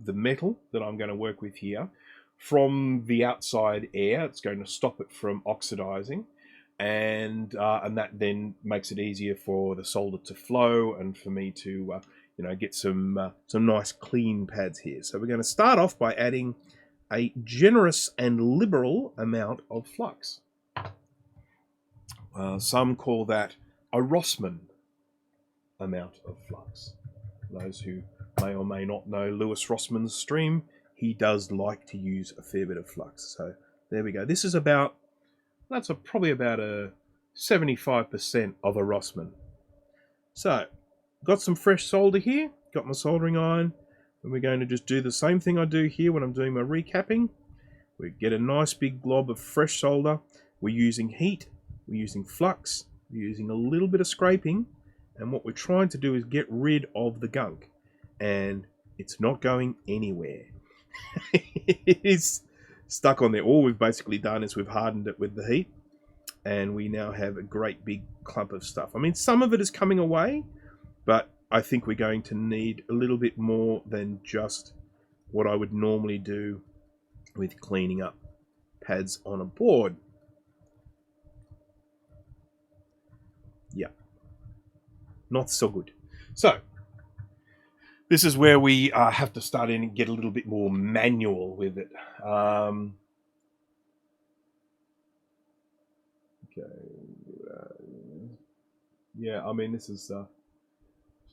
metal that I'm going to work with here from the outside air. It's going to stop it from oxidizing, and that then makes it easier for the solder to flow and for me to get some nice clean pads here. So we're going to start off by adding a generous and liberal amount of flux. Some call that a Rossmann amount of flux. Those who may or may not know Lewis Rossmann's stream, he does like to use a fair bit of flux. So there we go. This is probably about a 75% of a Rossmann. So got some fresh solder here, got my soldering iron, and we're going to just do the same thing I do here when I'm doing my recapping. We get a nice big glob of fresh solder. We're using heat, we're using flux, we're using a little bit of scraping, and what we're trying to do is get rid of the gunk. And it's not going anywhere. It is stuck on there. All we've basically done is we've hardened it with the heat, and we now have a great big clump of stuff. I mean, some of it is coming away, but I think we're going to need a little bit more than just what I would normally do with cleaning up pads on a board. Yeah. Not so good. So this is where we have to start in and get a little bit more manual with it. Okay. Yeah, I mean, this is so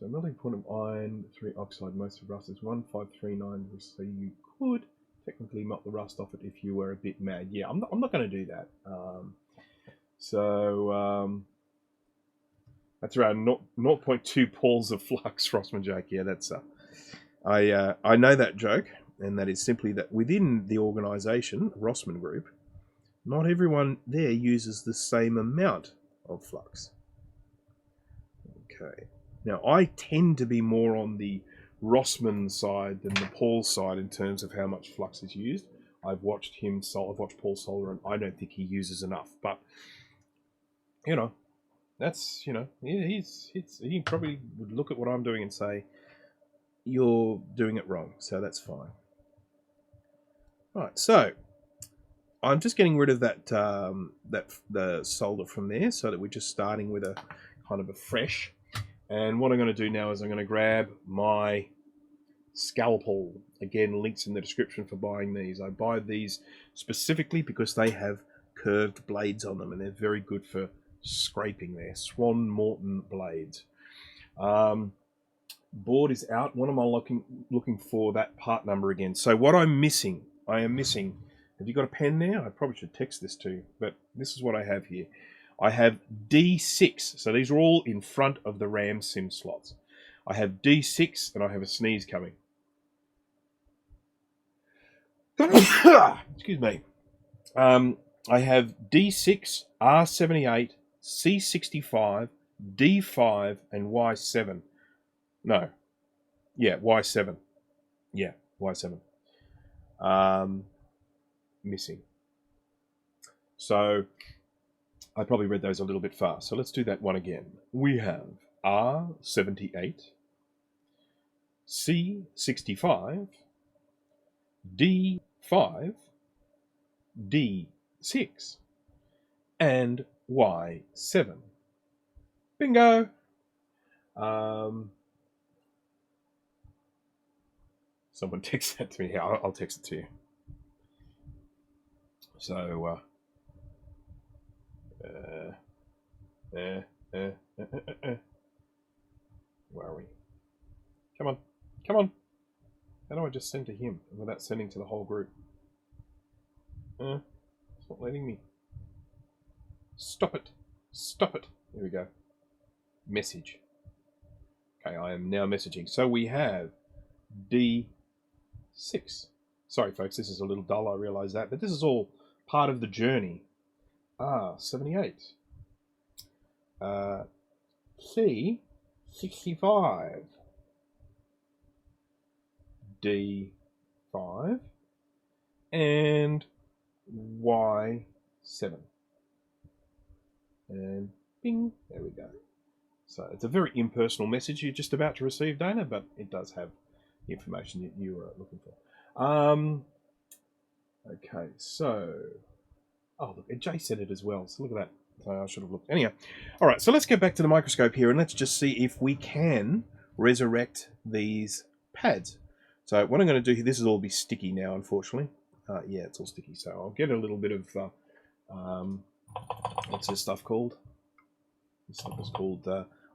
melting point of iron, 3 oxide, most of rust is 1539, so you could technically melt the rust off it if you were a bit mad. Yeah, I'm not going to do that. That's around 0.2 Pauls of flux, Rossmann joke. Yeah, that's I know that joke, and that is simply that within the organisation, Rossmann Group, not everyone there uses the same amount of flux. Okay. Now, I tend to be more on the Rossmann side than the Paul side in terms of how much flux is used. I've watched Paul solder, and I don't think he uses enough. But that's he probably would look at what I'm doing and say, "You're doing it wrong." So that's fine. Right. So I'm just getting rid of the solder from there, so that we're just starting with a kind of a fresh. And what I'm going to do now is I'm going to grab my scalpel. Again, links in the description for buying these. I buy these specifically because they have curved blades on them, and they're very good for scraping. There, Swan Morton blades. Board is out. What am I looking for? That part number again. So what I am missing. Have you got a pen there? I probably should text this to you, but this is what I have here. I have D6. So these are all in front of the RAM sim slots. I have D6, and I have a sneeze coming. Excuse me. I have D6, R78, C65, D5, and Y7. No. Yeah, Y7. Yeah, Y7. Missing. So I probably read those a little bit fast. So let's do that one again. We have R78, C65, D5, D6, and Y7. Bingo! Someone text that to me. I'll text it to you. So, where are we? Come on. How do I just send to him without sending to the whole group? It's not letting me. Stop it. There we go. Message. Okay, I am now messaging. So we have D6. Sorry, folks, this is a little dull, I realise that, but this is all part of the journey. 78. C65, D5, and Y7. And bing, there we go. So it's a very impersonal message you're just about to receive, Dana, but it does have the information that you were looking for. Okay, so... Oh, look, Jay said it as well, so look at that. So I should have looked. Anyhow, all right, so let's go back to the microscope here, and let's just see if we can resurrect these pads. So what I'm going to do here, this will all be sticky now, unfortunately. Yeah, it's all sticky, so I'll get a little bit of... what's this stuff called? This stuff is called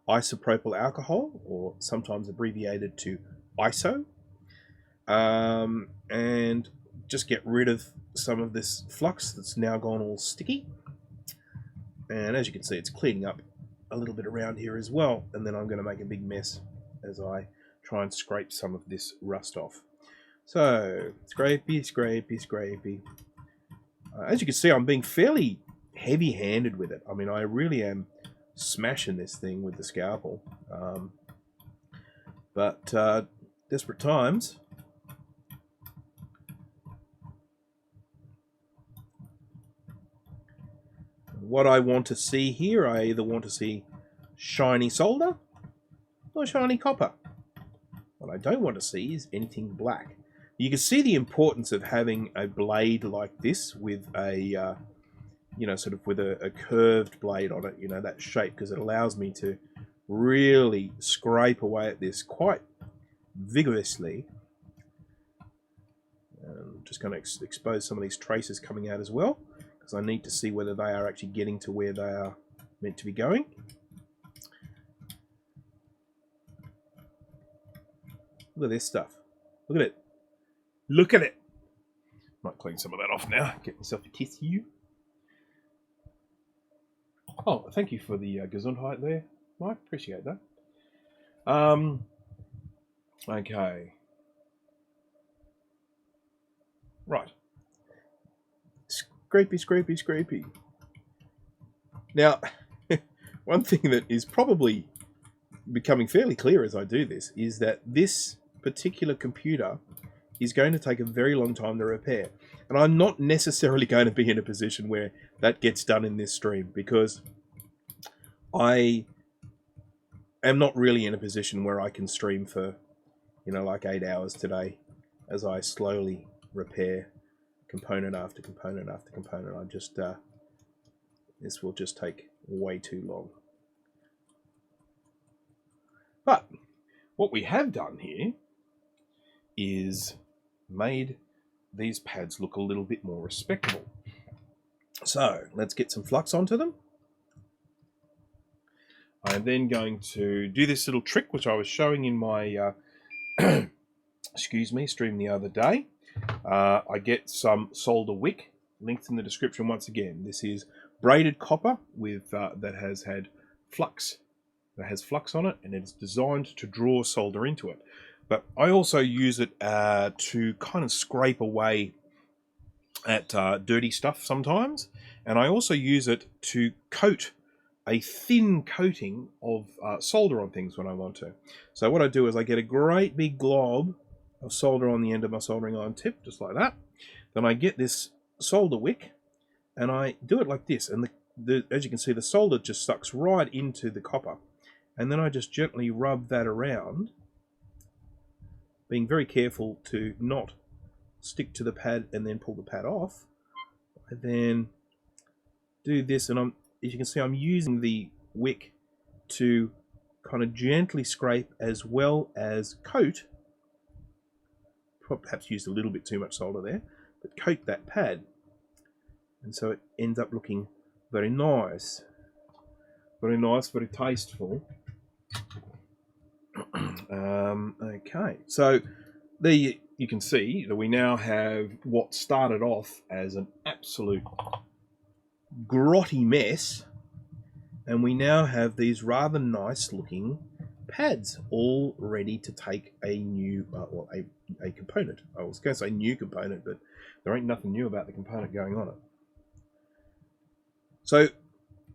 isopropyl alcohol, or sometimes abbreviated to ISO. And just get rid of some of this flux that's now gone all sticky. And as you can see, it's cleaning up a little bit around here as well. And then I'm going to make a big mess as I try and scrape some of this rust off. So, scrapey, scrapey, scrapey. As you can see, I'm being fairly heavy-handed with it. I mean, I really am smashing this thing with the scalpel. But desperate times. What I want to see here, I either want to see shiny solder or shiny copper. What I don't want to see is anything black. You can see the importance of having a blade like this with a, you know, sort of with a curved blade on it, you know, that shape, because it allows me to really scrape away at this quite vigorously. I'm just going to expose some of these traces coming out as well, because I need to see whether they are actually getting to where they are meant to be going. Look at this stuff. Look at it. Look at it. Might clean some of that off now. Get myself a tissue. Oh, thank you for the Gesundheit there, Mike. Appreciate that. Okay. Right. Scrapey, scrapey, scrapey. Now, one thing that is probably becoming fairly clear as I do this is that this particular computer is going to take a very long time to repair. And I'm not necessarily going to be in a position where that gets done in this stream, because I am not really in a position where I can stream for, you know, like 8 hours today as I slowly repair component after component after component. I just, this will just take way too long. But what we have done here is made these pads look a little bit more respectable. So let's get some flux onto them. I'm then going to do this little trick which I was showing in my excuse me, stream the other day. I get some solder wick, linked in the description once again. This is braided copper with that has had flux. That has flux on it, and it's designed to draw solder into it. But I also use it to kind of scrape away at dirty stuff sometimes, and I also use it to coat a thin coating of solder on things when I want to. So what I do is I get a great big glob of solder on the end of my soldering iron tip, just like that. Then I get this solder wick, and I do it like this, and as you can see, the solder just sucks right into the copper. And then I just gently rub that around, being very careful to not stick to the pad and then pull the pad off. I then do this, and as you can see, I'm using the wick to kind of gently scrape as well as coat. Perhaps used a little bit too much solder there, but coat that pad. And so it ends up looking very nice. Very nice, very tasteful. Okay, so there you can see that we now have what started off as an absolute grotty mess, and we now have these rather nice looking pads all ready to take a new, well, a component. I was going to say new component, but there ain't nothing new about the component going on it. So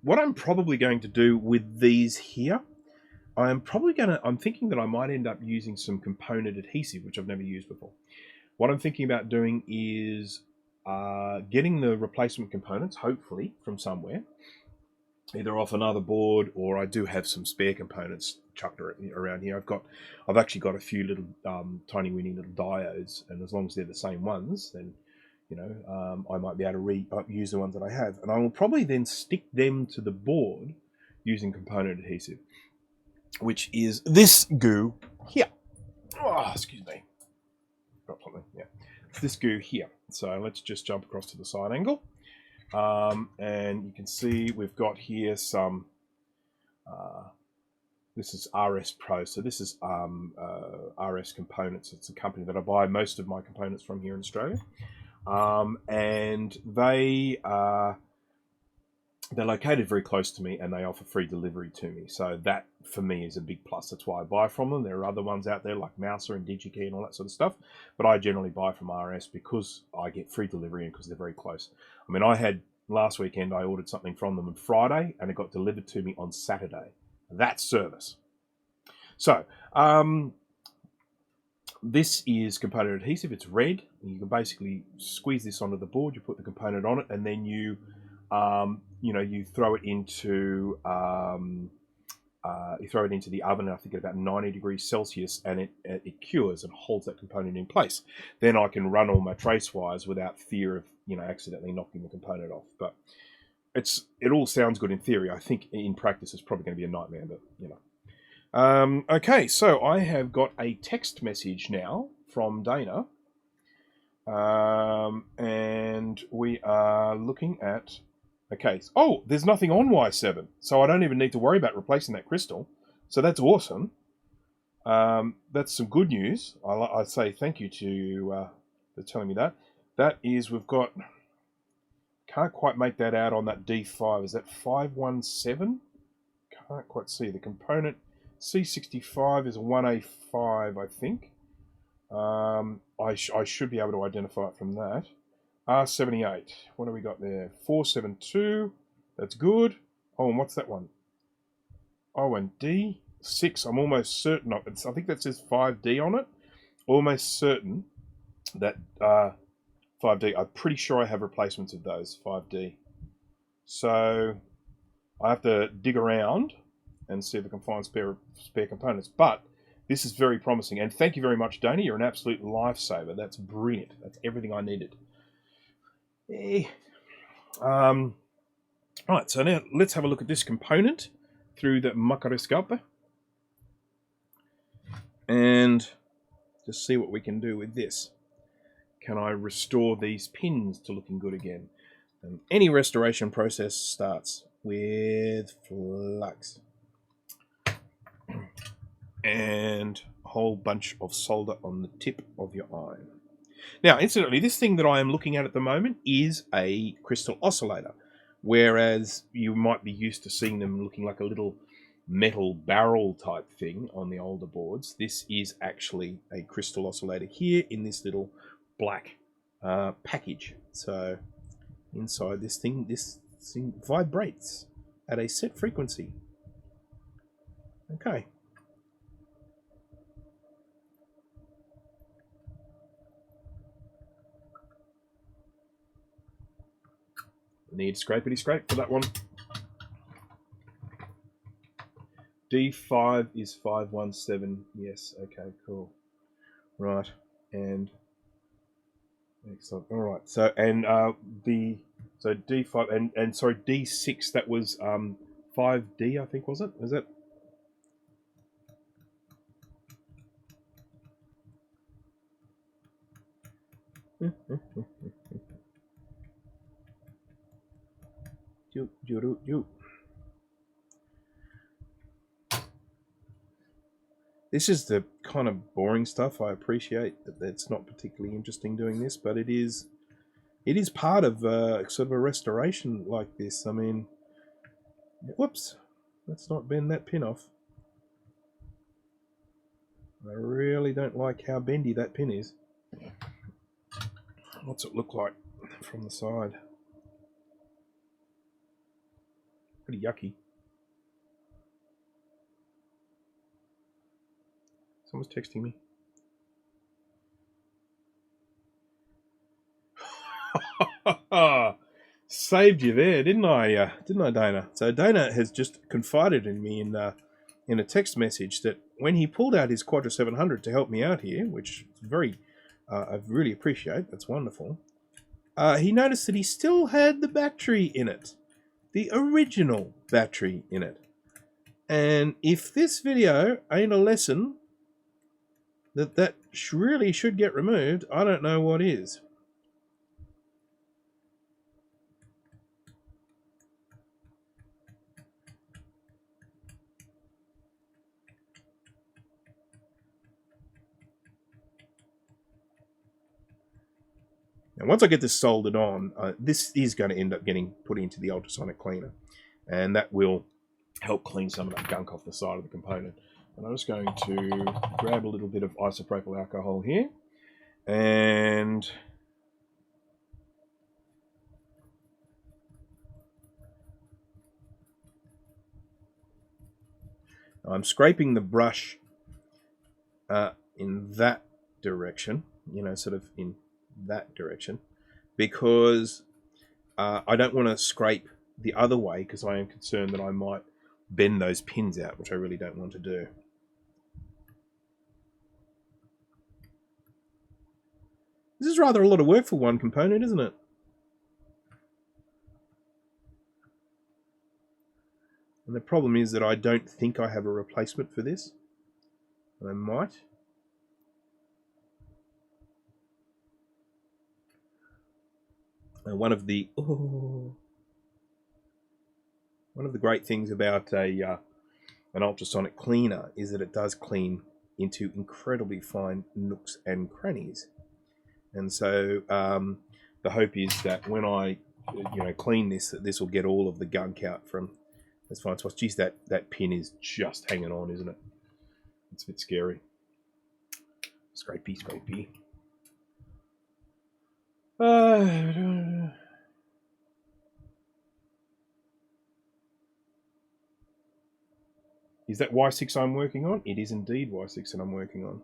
what I'm probably going to do with these here, I'm thinking that I might end up using some component adhesive, which I've never used before. What I'm thinking about doing is getting the replacement components, hopefully from somewhere, either off another board, or I do have some spare components chucked around here. I've actually got a few little tiny weeny little diodes, and as long as they're the same ones, then I might be able to use the ones that I have, and I will probably then stick them to the board using component adhesive, which is this goo here. Oh, excuse me. Got something. Yeah, it's this goo here. So let's just jump across to the side angle. And you can see we've got here some, this is RS Pro, so this is RS Components. It's a company that I buy most of my components from here in Australia. And they're located very close to me, and they offer free delivery to me. So that, for me, is a big plus. That's why I buy from them. There are other ones out there like Mouser and DigiKey and all that sort of stuff, but I generally buy from RS because I get free delivery and because they're very close. I mean, last weekend, I ordered something from them on Friday, and it got delivered to me on Saturday. That's service. So, this is component adhesive. It's red. You can basically squeeze this onto the board. You put the component on it, and then you throw it into the oven. I think at about 90 degrees Celsius, and it cures and holds that component in place. Then I can run all my trace wires without fear of accidentally knocking the component off. But it all sounds good in theory. I think in practice it's probably going to be a nightmare. But okay, so I have got a text message now from Dana, and we are looking at. Okay. Oh, there's nothing on Y7, so I don't even need to worry about replacing that crystal. So that's awesome. That's some good news. I say thank you to for telling me that. That is, we've got. Can't quite make that out on that D5. Is that 517? Can't quite see the component. C65 is a 1A5, I think. I should be able to identify it from that. R78. What do we got there? 472. That's good. Oh, and what's that one? Oh, and D6. I'm almost certain of it. I think that says 5D on it. Almost certain that 5D. I'm pretty sure I have replacements of those 5D. So I have to dig around and see if I can find spare components. But this is very promising. And thank you very much, Dana. You're an absolute lifesaver. That's brilliant. That's everything I needed. Right, so now let's have a look at this component through the microscope and just see what we can do with this. Can I restore these pins to looking good again? And any restoration process starts with flux and a whole bunch of solder on the tip of your iron. Now, incidentally, this thing that I am looking at the moment is a crystal oscillator, whereas you might be used to seeing them looking like a little metal barrel type thing on the older boards. This is actually a crystal oscillator here in this little black package. So inside this thing vibrates at a set frequency. Okay. Need scrapety scrape for that one. D5 is 517. Yes, okay, cool. Right, and excellent. All right. So D5 and sorry, D6, that was 5D, I think, was it? Was it? This is the kind of boring stuff. I appreciate that it's not particularly interesting doing this, but it is part of sort of a restoration like this. I mean, whoops, let's not bend that pin off. I really don't like how bendy that pin is. What's it look like from the side? pretty yucky. Someone's texting me. Saved you there, didn't I? Didn't I, Dana? So Dana has just confided in me in a text message that when he pulled out his Quadra 700 to help me out here, which is very, I really appreciate. That's wonderful. He noticed that he still had the battery in it, the original battery in it. And if this video ain't a lesson that really should get removed, I don't know what is. Now, once I get this soldered on, this is going to end up getting put into the ultrasonic cleaner, and that will help clean some of that gunk off the side of the component. And I'm just going to grab a little bit of isopropyl alcohol here, and I'm scraping the brush in that direction, you know, sort of in that direction, because I don't want to scrape the other way because I am concerned that I might bend those pins out, which I really don't want to do. This is rather a lot of work for one component, isn't it? And the problem is that I don't think I have a replacement for this. I might. One of the great things about an ultrasonic cleaner is that it does clean into incredibly fine nooks and crannies. And so the hope is that when I clean this, that this will get all of the gunk out from this fine spots. Geez, that pin is just hanging on, isn't it? It's a bit scary. Scrapey, scrapey. Is that Y6 I'm working on? It is indeed Y6 that I'm working on.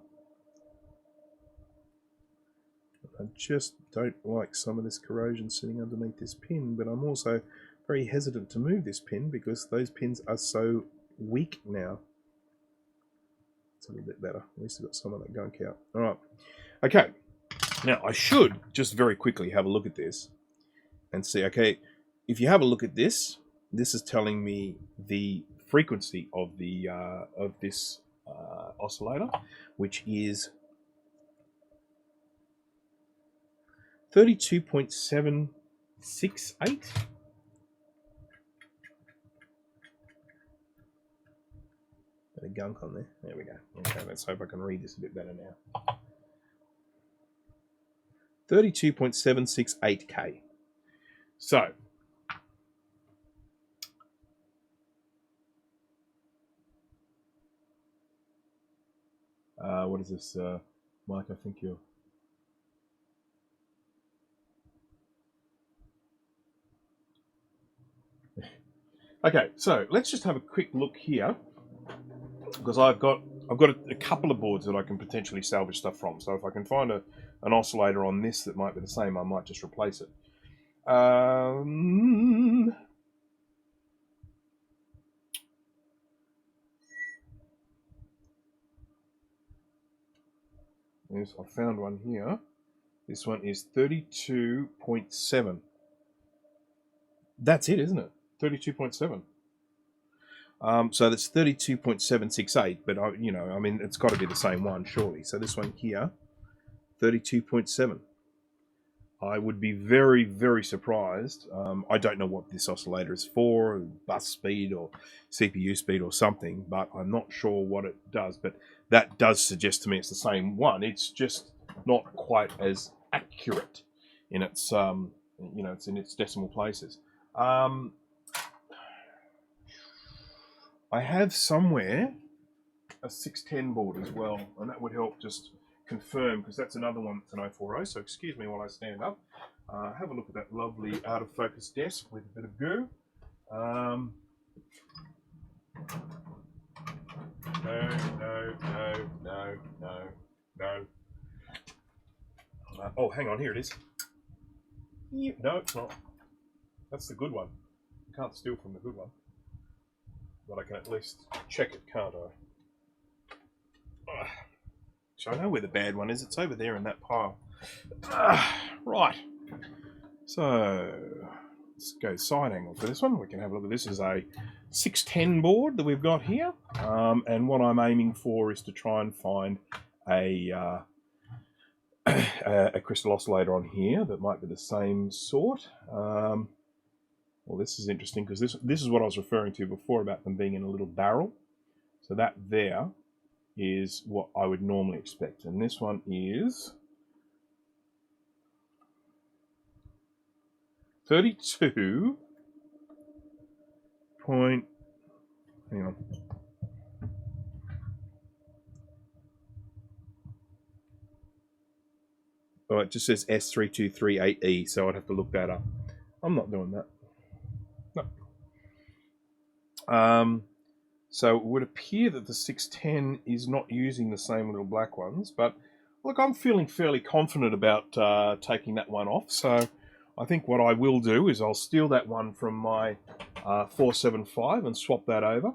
I just don't like some of this corrosion sitting underneath this pin, but I'm also very hesitant to move this pin because those pins are so weak now. It's a little bit better. At least I've got some of that gunk out. All right. Okay. Now, I should just very quickly have a look at this and see, okay, if you have a look at this, this is telling me the frequency of the of this oscillator, which is 32.768. Bit of gunk on there. There we go. Okay, let's hope I can read this a bit better now. 32.768K. So, what is this, Mike? I think you're... Okay, so let's just have a quick look here, because I've got a couple of boards that I can potentially salvage stuff from. So if I can find an oscillator on this that might be the same, I might just replace it. Yes, I found one here. This one is 32.7. That's it, isn't it? 32.7. So that's 32.768, but I mean, it's got to be the same one, surely. So this one here, 32.7. I would be very, very surprised. I don't know what this oscillator is for, bus speed or CPU speed or something, but I'm not sure what it does. But that does suggest to me it's the same one. It's just not quite as accurate in its, it's in its decimal places. I have somewhere a 610 board as well, and that would help just confirm, because that's another one that's an 040. So excuse me while I stand up. Have a look at that lovely out of focus desk with a bit of goo. No. Oh, hang on, here it is. No, it's not. That's the good one. You can't steal from the good one. But I can at least check it, can't I? So I know where the bad one is. It's over there in that pile. Right. So let's go side angle for this one. We can have a look at this. Is a 610 board that we've got here. And what I'm aiming for is to try and find a crystal oscillator on here that might be the same sort. Well, this is interesting because this is what I was referring to before about them being in a little barrel. So that there is what I would normally expect. And this one is 32 point, hang on. Oh, it just says S3238E, so I'd have to look that up. I'm not doing that. No. So it would appear that the 610 is not using the same little black ones, but look, I'm feeling fairly confident about taking that one off. So I think what I will do is I'll steal that one from my 475 and swap that over.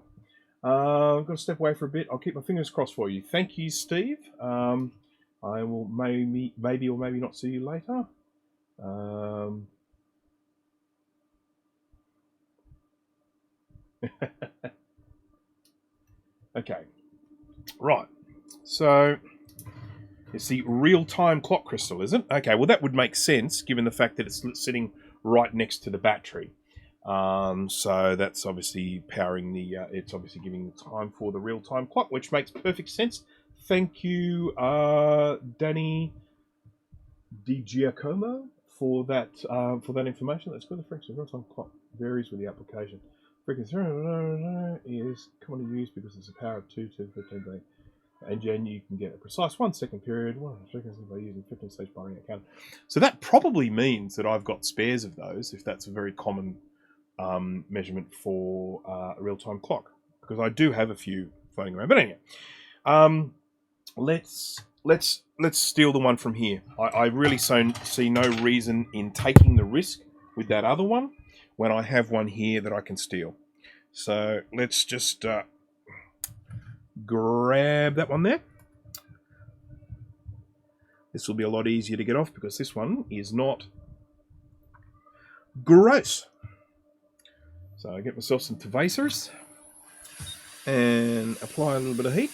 I've got to step away for a bit. I'll keep my fingers crossed for you. Thank you, Steve. I will maybe or maybe not see you later. Okay, right. So it's the real-time clock crystal, is it? Okay, well that would make sense given the fact that it's sitting right next to the battery. So that's obviously powering the. It's obviously giving the time for the real-time clock, which makes perfect sense. Thank you, Danny DiGiacomo, for that information. That's good. The frequency of real-time clock varies with the application. Frequency is commonly used because it's a power of 2 to 15. And then you can get a precise 1 second period frequency by using 15-stage binary counter. So that probably means that I've got spares of those, if that's a very common measurement for a real-time clock, because I do have a few floating around. But anyway, let's steal the one from here. I really see no reason in taking the risk with that other one when I have one here that I can steal. So let's just grab that one there. This will be a lot easier to get off because this one is not gross. So I get myself some Tavasers and apply a little bit of heat.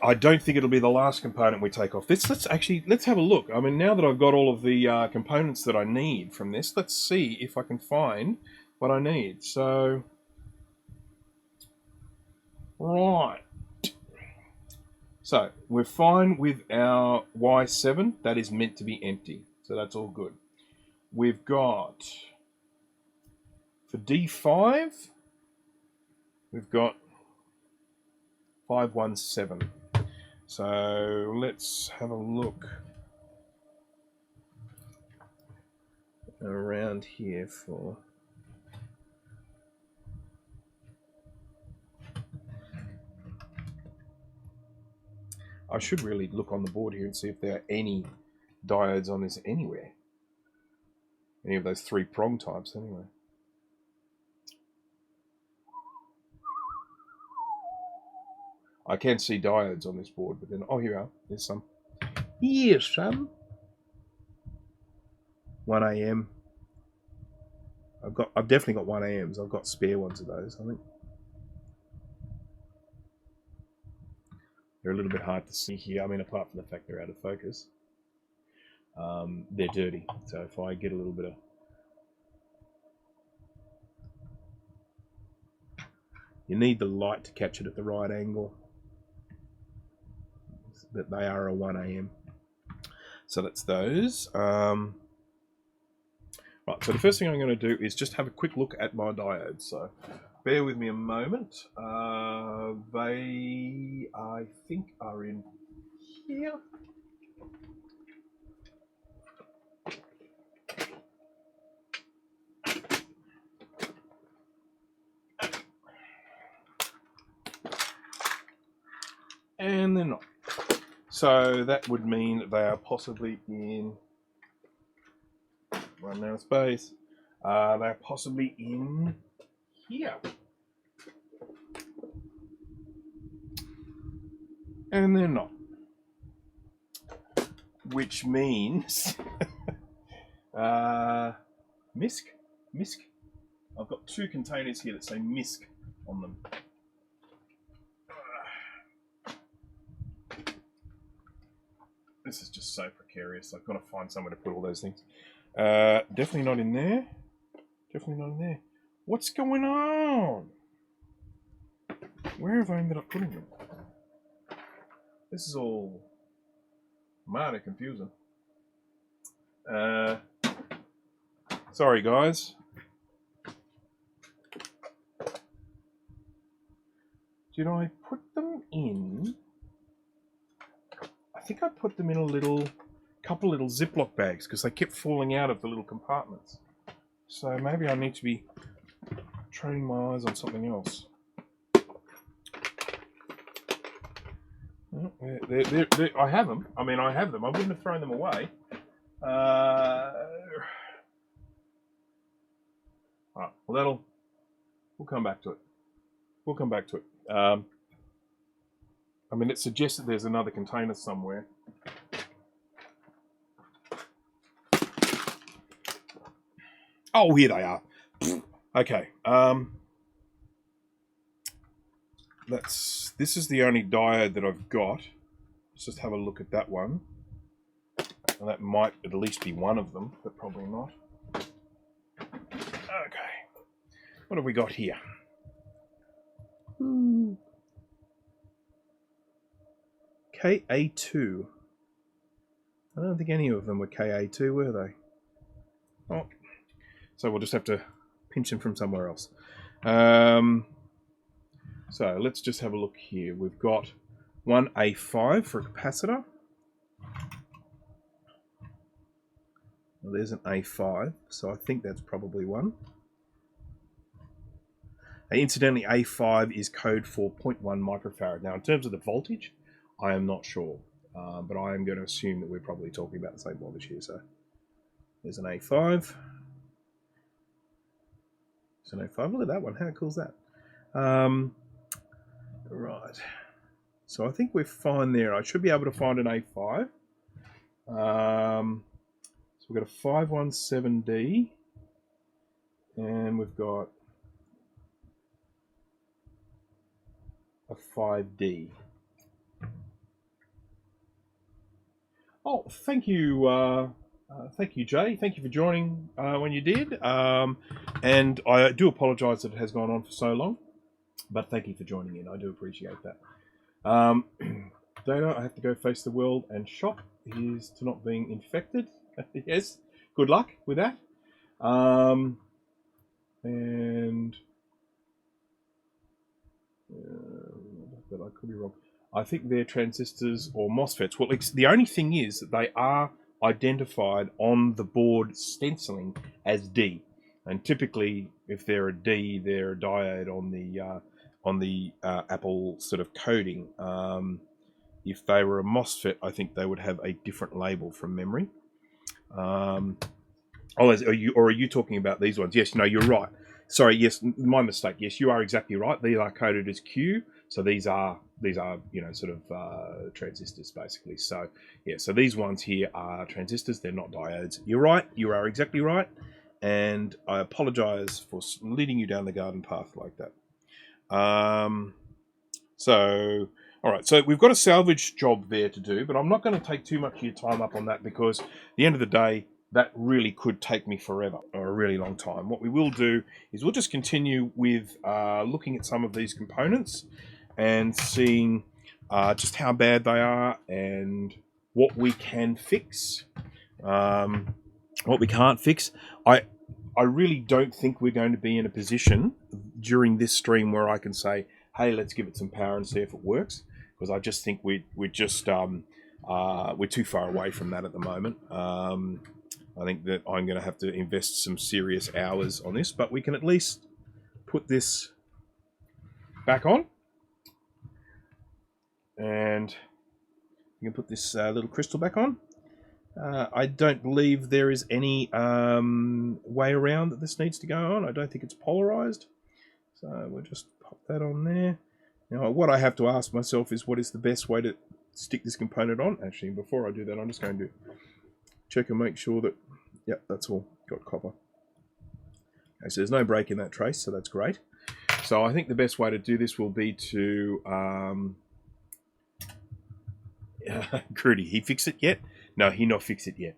I don't think it'll be the last component we take off. Let's have a look. I mean, now that I've got all of the components that I need from this, let's see if I can find what I need. So, right. So, we're fine with our Y7. That is meant to be empty. So that's all good. We've got, for D5, we've got 517. So let's have a look around here for... I should really look on the board here and see if there are any diodes on this anywhere. Any of those 3-prong types anyway. I can see diodes on this board, but then, oh, here we are. There's some. Here's some. 1 AM. I've definitely got 1 AMs. I've got spare ones of those, I think. They're a little bit hard to see here. I mean, apart from the fact they're out of focus. They're dirty. So if I get a little bit of... You need the light to catch it at the right angle. But they are a 1 AM. So that's those. Right, so the first thing I'm going to do is just have a quick look at my diodes. So bear with me a moment. They, I think, are in here. And they're not. So that would mean that they are possibly in... Run out of space. They're possibly in here. And they're not. Which means... MISC? MISC? I've got two containers here that say MISC on them. This is just so precarious. I've got to find somewhere to put all those things. Definitely not in there. Definitely not in there. What's going on? Where have I ended up putting them? This is all mighty confusing. Sorry, guys. Did I put them in? I think I put them in a couple little Ziploc bags because they kept falling out of the little compartments. So maybe I need to be training my eyes on something else. I have them. I mean, I have them. I wouldn't have thrown them away. Alright, well, we'll come back to it. We'll come back to it. I mean, it suggests that there's another container somewhere. Oh, here they are. Okay. This is the only diode that I've got. Let's just have a look at that one. And that might at least be one of them, but probably not. Okay. What have we got here? KA2. I don't think any of them were KA2, were they? Oh. So we'll just have to pinch them from somewhere else. So let's just have a look here. We've got one A5 for a capacitor. Well, there's an A5, so I think that's probably one. Incidentally, A5 is code for 0.1 microfarad. Now, in terms of the voltage, I am not sure, but I am going to assume that we're probably talking about the same voltage here. So there's an A5. There's an A5. Look at that one. How cool is that? Right. So I think we're fine there. I should be able to find an A5. So we've got a 517D, and we've got a 5D. Oh, thank you, Jay. Thank you for joining when you did. And I do apologise that it has gone on for so long, but thank you for joining in. I do appreciate that. Dana, I have to go face the world and shop. Here's to not being infected. Yes, good luck with that. But I could be wrong. I think they're transistors or MOSFETs. Well, the only thing is that they are identified on the board stenciling as D, and typically, if they're a D, they're a diode on the Apple sort of coding. If they were a MOSFET, I think they would have a different label from memory. Are you talking about these ones? Yes, no, you're right. Sorry, yes, my mistake. Yes, you are exactly right. These are coded as Q, so these are sort of transistors basically. So yeah, so these ones here are transistors. They're not diodes. You're right. You are exactly right, and I apologise for leading you down the garden path like that. So. All right, so we've got a salvage job there to do, but I'm not going to take too much of your time up on that because at the end of the day, that really could take me forever or a really long time. What we will do is we'll just continue with looking at some of these components and seeing just how bad they are and what we can fix, what we can't fix. I really don't think we're going to be in a position during this stream where I can say, hey, let's give it some power and see if it works, because I just think we're too far away from that at the moment. I think that I'm going to have to invest some serious hours on this, but we can at least put this back on, and you can put this little crystal back on. I don't believe there is any way around that this needs to go on. I don't think it's polarized. So we'll just pop that on there. Now, what I have to ask myself is what is the best way to stick this component on? Actually, before I do that, I'm just going to check and make sure that, yep, that's all got copper. Okay, so there's no break in that trace, so that's great. So I think the best way to do this will be to... Grudy, he fix it yet? No, he not fix it yet.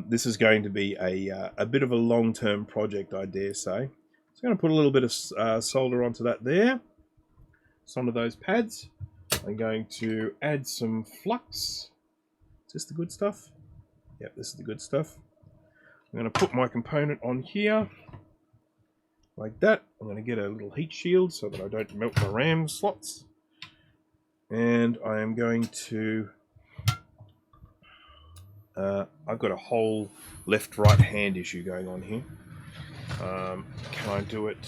This is going to be a bit of a long-term project, I dare say. So I'm going to put a little bit of solder onto that there. Some of those pads. I'm going to add some flux. Is this the good stuff? Yep, this is the good stuff. I'm going to put my component on here. Like that. I'm going to get a little heat shield so that I don't melt my RAM slots. And I am going to... I've got a whole left-right hand issue going on here. Can I do it?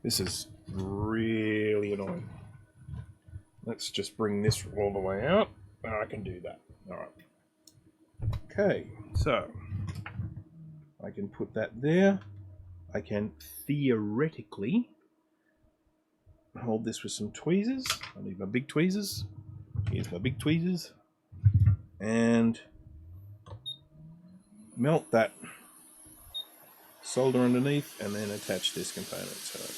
This is really annoying. Let's just bring this all the way out. I can do that. Alright. Okay, so I can put that there. I can theoretically hold this with some tweezers. I need my big tweezers. Here's my big tweezers. And melt that solder underneath and then attach this component to it.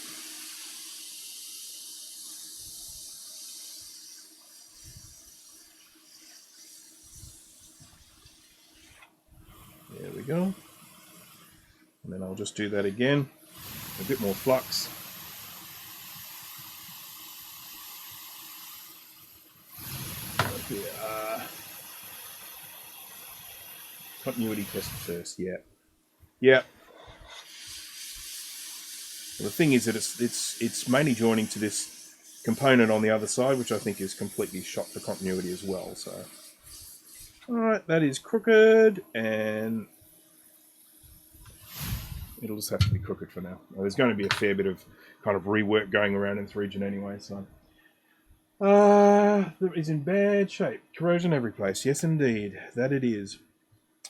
There we go. And then I'll just do that again. A bit more flux. Continuity test first, yeah. Yeah. Well, the thing is that it's mainly joining to this component on the other side, which I think is completely shot for continuity as well. So, all right, that is crooked, and it'll just have to be crooked for now. Well, there's going to be a fair bit of kind of rework going around in this region anyway. So, that is in bad shape. Corrosion every place. Yes, indeed, that it is.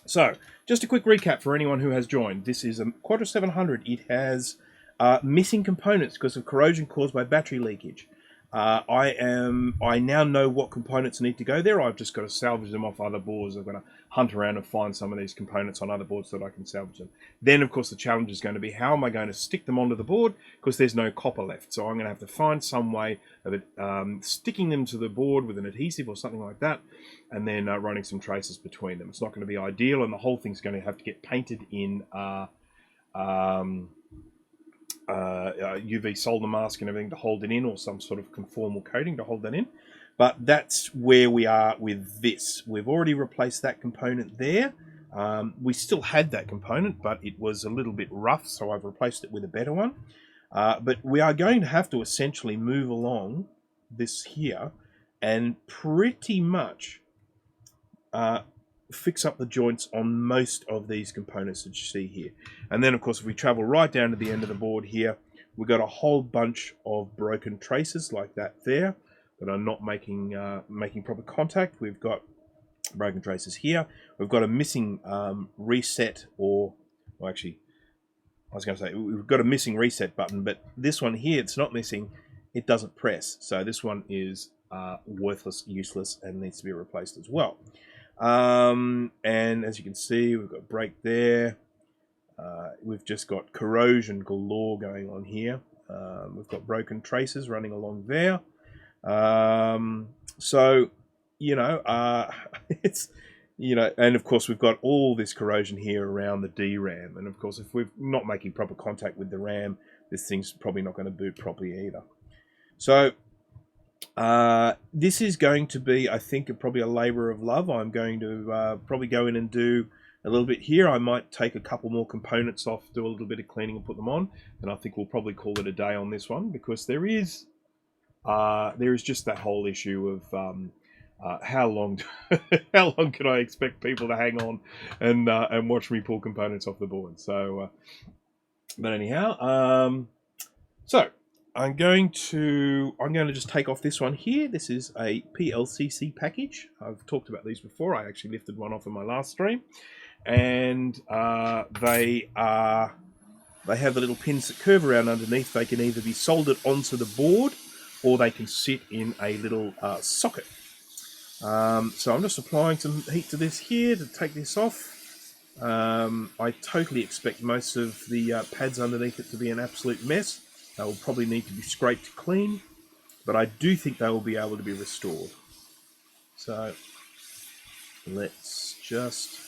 So, just a quick recap for anyone who has joined. This is a Quadra 700. It has missing components because of corrosion caused by battery leakage. I now know what components need to go there. I've just got to salvage them off other boards. I'm going to hunt around and find some of these components on other boards so that I can salvage them. Then, of course, the challenge is going to be how am I going to stick them onto the board because there's no copper left. So I'm going to have to find some way of it, sticking them to the board with an adhesive or something like that, and then running some traces between them. It's not going to be ideal, and the whole thing's going to have to get painted in UV solder mask and everything to hold it in, or some sort of conformal coating to hold that in. But that's where we are with this. We've already replaced that component there. We still had that component, but it was a little bit rough, so I've replaced it with a better one. But we are going to have to essentially move along this here and pretty much fix up the joints on most of these components that you see here. And then, of course, if we travel right down to the end of the board here, we've got a whole bunch of broken traces like that there that are not making proper contact. We've got broken traces here. We've got a missing reset, or well, actually, I was going to say we've got a missing reset button, but this one here, it's not missing. It doesn't press. So this one is worthless, useless, and needs to be replaced as well. And as you can see, we've got break there. We've just got corrosion galore going on here. We've got broken traces running along there. So, it's, and of course we've got all this corrosion here around the DRAM. And of course, if we're not making proper contact with the RAM, this thing's probably not going to boot properly either. So, this is going to be, I think, probably a labour of love. I'm going to probably go in and do a little bit here. I might take a couple more components off, do a little bit of cleaning and put them on, and I think we'll probably call it a day on this one, because there is just that whole issue of how long how long can I expect people to hang on and watch me pull components off the board. So but anyhow, so I'm going to just take off this one here. This is a PLCC package. I've talked about these before. I actually lifted one off in my last stream, and they have the little pins that curve around underneath. They can either be soldered onto the board, or they can sit in a little socket. So I'm just applying some heat to this here to take this off. I totally expect most of the pads underneath it to be an absolute mess. They will probably need to be scraped clean, but I do think they will be able to be restored. So let's just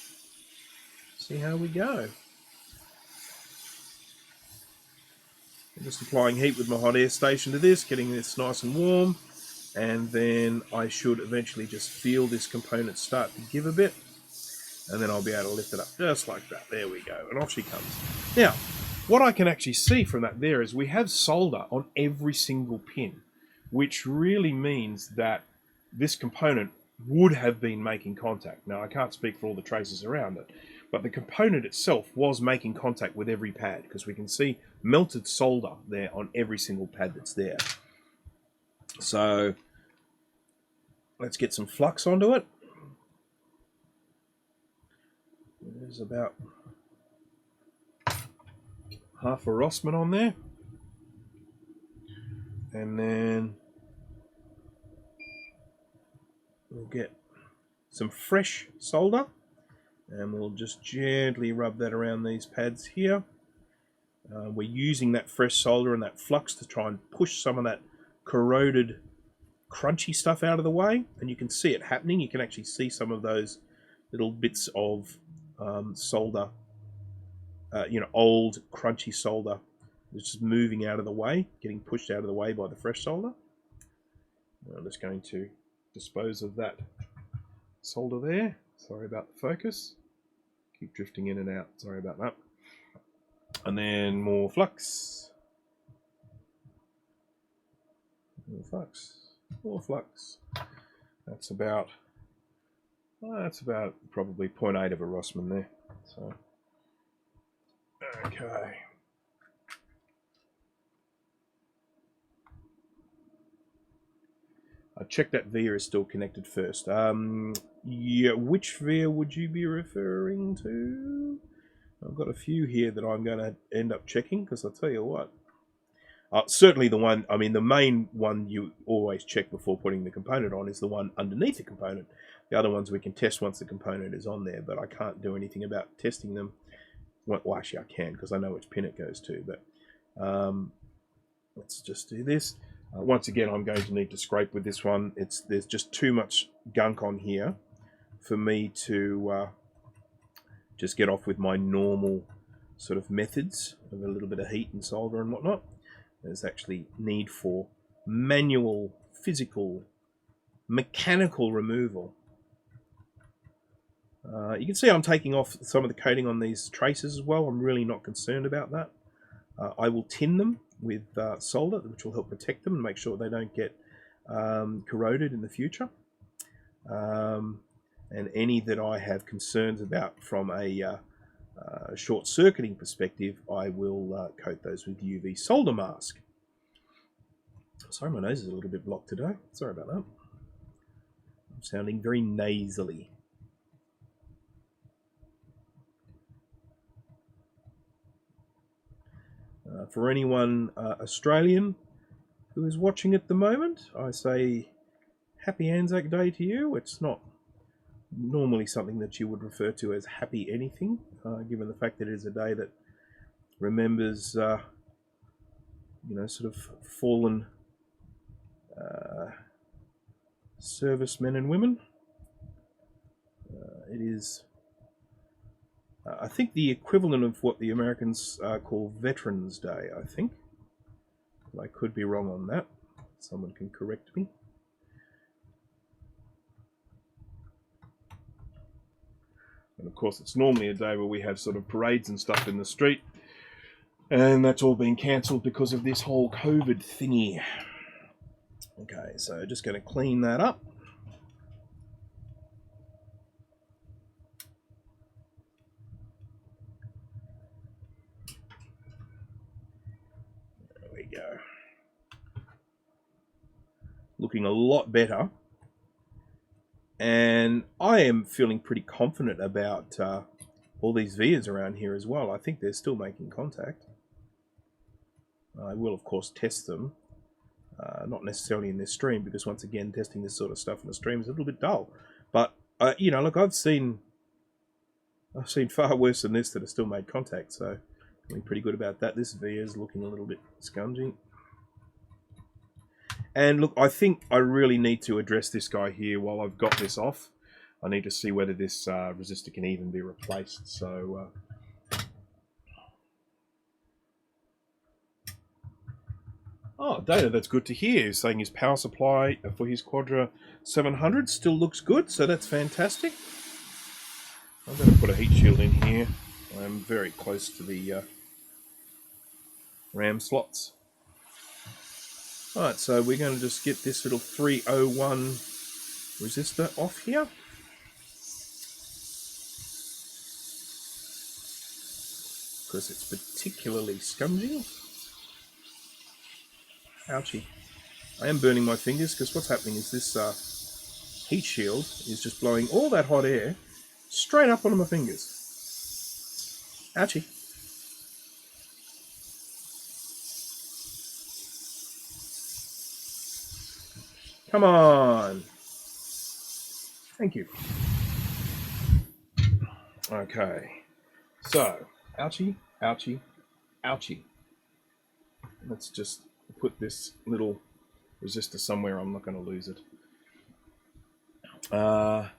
see how we go. I'm just applying heat with my hot air station to this, getting this nice and warm, and then I should eventually just feel this component start to give a bit, and then I'll be able to lift it up just like that. There we go, and off she comes. Now, what I can actually see from that there is we have solder on every single pin, which really means that this component would have been making contact. Now, I can't speak for all the traces around it, but the component itself was making contact with every pad, because we can see melted solder there on every single pad that's there. So let's get some flux onto it. There's about half a Rossmann on there, and then we'll get some fresh solder, and we'll just gently rub that around these pads here. We're using that fresh solder and that flux to try and push some of that corroded, crunchy stuff out of the way, and you can see it happening. You can actually see some of those little bits of solder, old crunchy solder, just moving out of the way, getting pushed out of the way by the fresh solder. I'm just going to dispose of that solder there. Sorry about the focus. Keep drifting in and out. Sorry about that. And then more flux. More flux. More flux. That's about probably 0.8 of a Rossmann there. So okay. I check that via is still connected first. Yeah, which via would you be referring to? I've got a few here that I'm going to end up checking, because I'll tell you what. Certainly the one, the main one you always check before putting the component on is the one underneath the component. The other ones we can test once the component is on there, but I can't do anything about testing them. Well, actually I can, because I know which pin it goes to, but let's just do this. Once again, I'm going to need to scrape with this one. There's just too much gunk on here for me to just get off with my normal sort of methods of a little bit of heat and solder and whatnot. There's actually need for manual, physical, mechanical removal. You can see I'm taking off some of the coating on these traces as well. I'm really not concerned about that. I will tin them with solder, which will help protect them and make sure they don't get corroded in the future. And any that I have concerns about from a short-circuiting perspective, I will coat those with UV solder mask. Sorry, my nose is a little bit blocked today. Sorry about that. I'm sounding very nasally. For anyone Australian who is watching at the moment, I say Happy Anzac Day to you. It's not normally something that you would refer to as happy anything, given the fact that it is a day that remembers, sort of fallen servicemen and women. It is, I think, the equivalent of what the Americans call Veterans Day, I think. I could be wrong on that. Someone can correct me. And of course, it's normally a day where we have sort of parades and stuff in the street. And that's all been cancelled because of this whole COVID thingy. Okay, so just going to clean that up. There we go. Looking a lot better. And I am feeling pretty confident about all these vias around here as well. I think they're still making contact. I will, of course, test them. Not necessarily in this stream, because once again, testing this sort of stuff in the stream is a little bit dull. But, you know, look, I've seen far worse than this that have still made contact, so I'm feeling pretty good about that. This via is looking a little bit scungy. And look, I think I really need to address this guy here while I've got this off. I need to see whether this resistor can even be replaced. So, oh, data, that's good to hear. He's saying his power supply for his Quadra 700 still looks good, so that's fantastic. I'm going to put a heat shield in here. I'm very close to the RAM slots. Alright, so we're going to just get this little 301 resistor off here. Because it's particularly scungy. Ouchie. I am burning my fingers because what's happening is this heat shield is just blowing all that hot air straight up onto my fingers. Ouchie. Come on. Thank you. Okay. So, ouchie, ouchie, ouchie. Let's just put this little resistor somewhere. I'm not going to lose it. On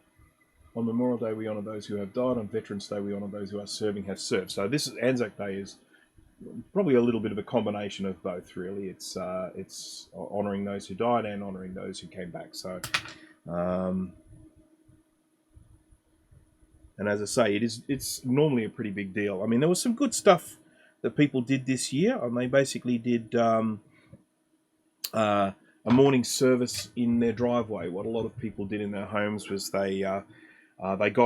Memorial Day, we honour those who have died. On Veterans Day, we honour those who are serving, have served. So this is Anzac Day is probably a little bit of a combination of both, really. It's honouring those who died and honouring those who came back. So, and as I say, it's normally a pretty big deal. I mean, there was some good stuff that people did this year, and they basically did a morning service in their driveway. What a lot of people did in their homes was they got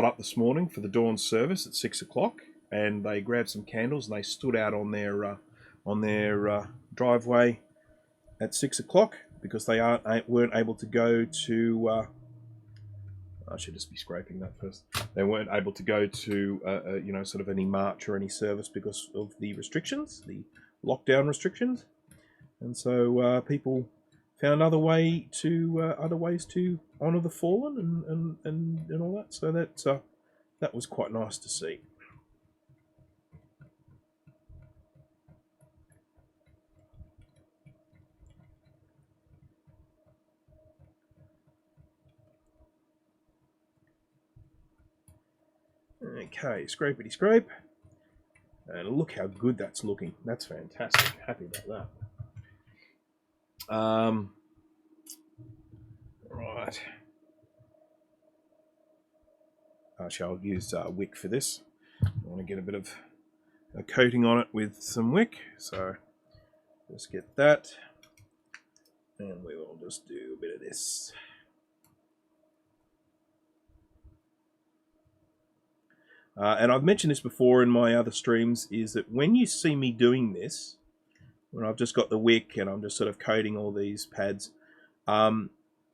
up this morning for the dawn service at 6 o'clock, and they grabbed some candles and they stood out on their driveway at 6 o'clock because they weren't able to go to. I should just be scraping that first. They weren't able to go to you know, sort of any march or any service because of the restrictions, the lockdown restrictions, and so people found other ways to honour the fallen and all that. So that was quite nice to see. Okay, scrapety scrape. And look how good that's looking. That's fantastic. Happy about that. Right. Actually, I'll use Wick for this. I want to get a bit of a coating on it with some Wick. So just get that. And we will just do a bit of this. And I've mentioned this before in my other streams, is that when you see me doing this, when I've just got the Wick and I'm just sort of coating all these pads,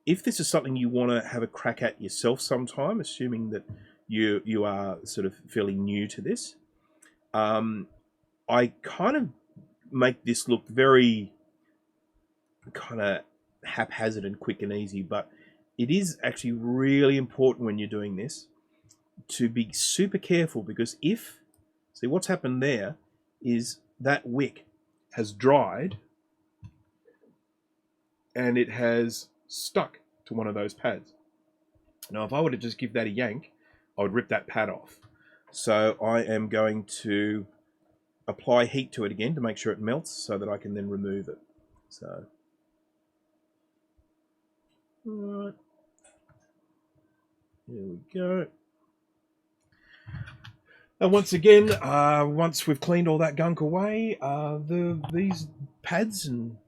if this is something you want to have a crack at yourself sometime, assuming that you are sort of fairly new to this, I kind of make this look very kind of haphazard and quick and easy, but it is actually really important when you're doing this to be super careful, because see what's happened there is that Wick has dried and it has stuck to one of those pads. Now if I were to just give that a yank, I would rip that pad off. So I am going to apply heat to it again to make sure it melts so that I can then remove it. So all right, here we go. And once again, once we've cleaned all that gunk away, these pads and